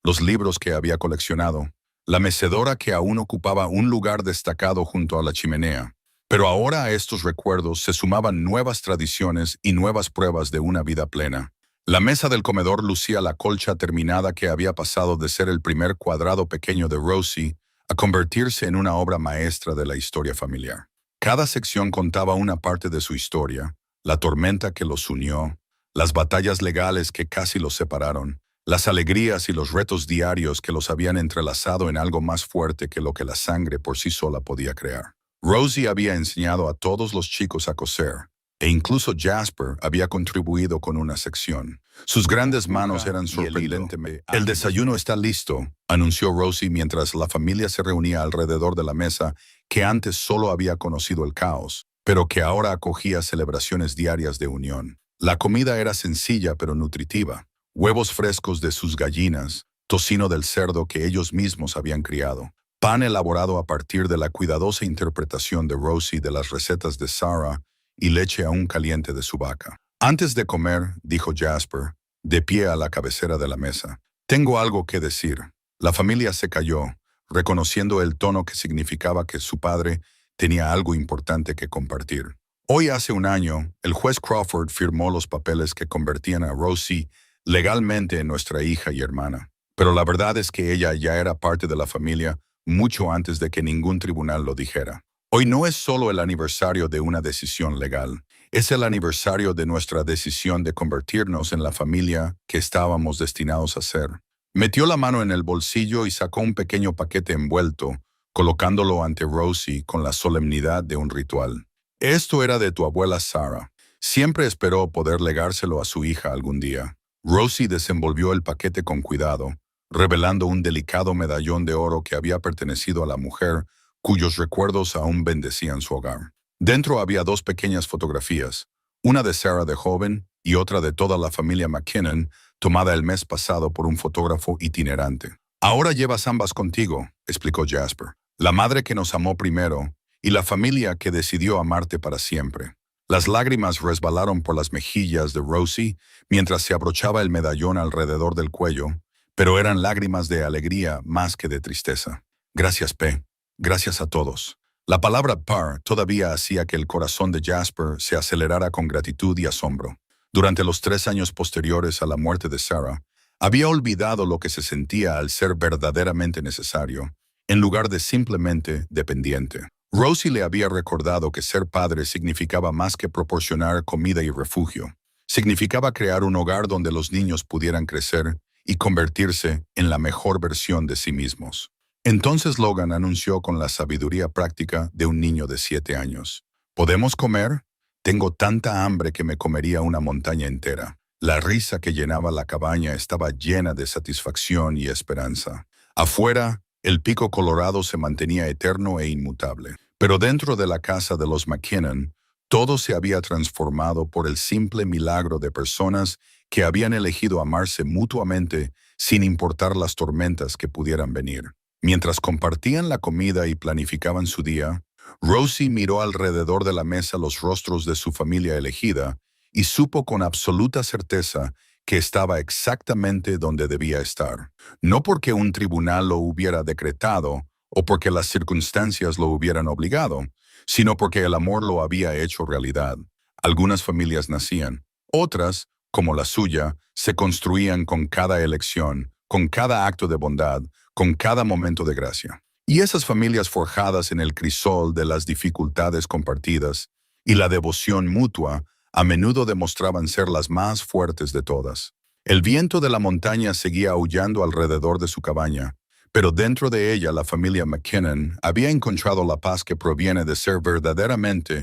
los libros que había coleccionado, la mecedora que aún ocupaba un lugar destacado junto a la chimenea. Pero ahora a estos recuerdos se sumaban nuevas tradiciones y nuevas pruebas de una vida plena. La mesa del comedor lucía la colcha terminada que había pasado de ser el primer cuadrado pequeño de Rosie a convertirse en una obra maestra de la historia familiar. Cada sección contaba una parte de su historia, la tormenta que los unió, las batallas legales que casi los separaron, las alegrías y los retos diarios que los habían entrelazado en algo más fuerte que lo que la sangre por sí sola podía crear. Rosie había enseñado a todos los chicos a coser, e incluso Jasper había contribuido con una sección. Sus grandes manos eran sorprendentemente... El desayuno está listo, anunció Rosie mientras la familia se reunía alrededor de la mesa que antes solo había conocido el caos, pero que ahora acogía celebraciones diarias de unión. La comida era sencilla pero nutritiva. Huevos frescos de sus gallinas, tocino del cerdo que ellos mismos habían criado, pan elaborado a partir de la cuidadosa interpretación de Rosie de las recetas de Sarah y leche aún caliente de su vaca. Antes de comer, dijo Jasper, de pie a la cabecera de la mesa, tengo algo que decir. La familia se calló, reconociendo el tono que significaba que su padre tenía algo importante que compartir. Hoy hace un año, el juez Crawford firmó los papeles que convertían a Rosie legalmente en nuestra hija y hermana. Pero la verdad es que ella ya era parte de la familia mucho antes de que ningún tribunal lo dijera. Hoy no es solo el aniversario de una decisión legal, Es el aniversario de nuestra decisión de convertirnos en la familia que estábamos destinados a ser. Metió la mano en el bolsillo y sacó un pequeño paquete envuelto, colocándolo ante Rosie con la solemnidad de un ritual. Esto era de tu abuela Sarah. Siempre esperó poder legárselo a su hija algún día. Rosie desenvolvió el paquete con cuidado, revelando un delicado medallón de oro que había pertenecido a la mujer cuyos recuerdos aún bendecían su hogar. Dentro había dos pequeñas fotografías, una de Sarah de joven y otra de toda la familia McKinnon, tomada el mes pasado por un fotógrafo itinerante. Ahora llevas ambas contigo, explicó Jasper. La madre que nos amó primero y la familia que decidió amarte para siempre. Las lágrimas resbalaron por las mejillas de Rosie mientras se abrochaba el medallón alrededor del cuello, pero eran lágrimas de alegría más que de tristeza. Gracias, P. Gracias a todos. La palabra par todavía hacía que el corazón de Jasper se acelerara con gratitud y asombro. Durante los 3 años posteriores a la muerte de Sarah, había olvidado lo que se sentía al ser verdaderamente necesario, en lugar de simplemente dependiente. Rosie le había recordado que ser padre significaba más que proporcionar comida y refugio. Significaba crear un hogar donde los niños pudieran crecer y convertirse en la mejor versión de sí mismos. Entonces Logan anunció con la sabiduría práctica de un niño de 7 años. ¿Podemos comer? Tengo tanta hambre que me comería una montaña entera. La risa que llenaba la cabaña estaba llena de satisfacción y esperanza. Afuera, el pico colorado se mantenía eterno e inmutable. Pero dentro de la casa de los McKinnon, todo se había transformado por el simple milagro de personas que habían elegido amarse mutuamente sin importar las tormentas que pudieran venir. Mientras compartían la comida y planificaban su día, Rosie miró alrededor de la mesa los rostros de su familia elegida y supo con absoluta certeza que estaba exactamente donde debía estar. No porque un tribunal lo hubiera decretado o porque las circunstancias lo hubieran obligado, sino porque el amor lo había hecho realidad. Algunas familias nacían, otras, como la suya, se construían con cada elección, con cada acto de bondad, con cada momento de gracia. Y esas familias forjadas en el crisol de las dificultades compartidas y la devoción mutua a menudo demostraban ser las más fuertes de todas. El viento de la montaña seguía aullando alrededor de su cabaña, pero dentro de ella la familia McKinnon había encontrado la paz que proviene de ser verdaderamente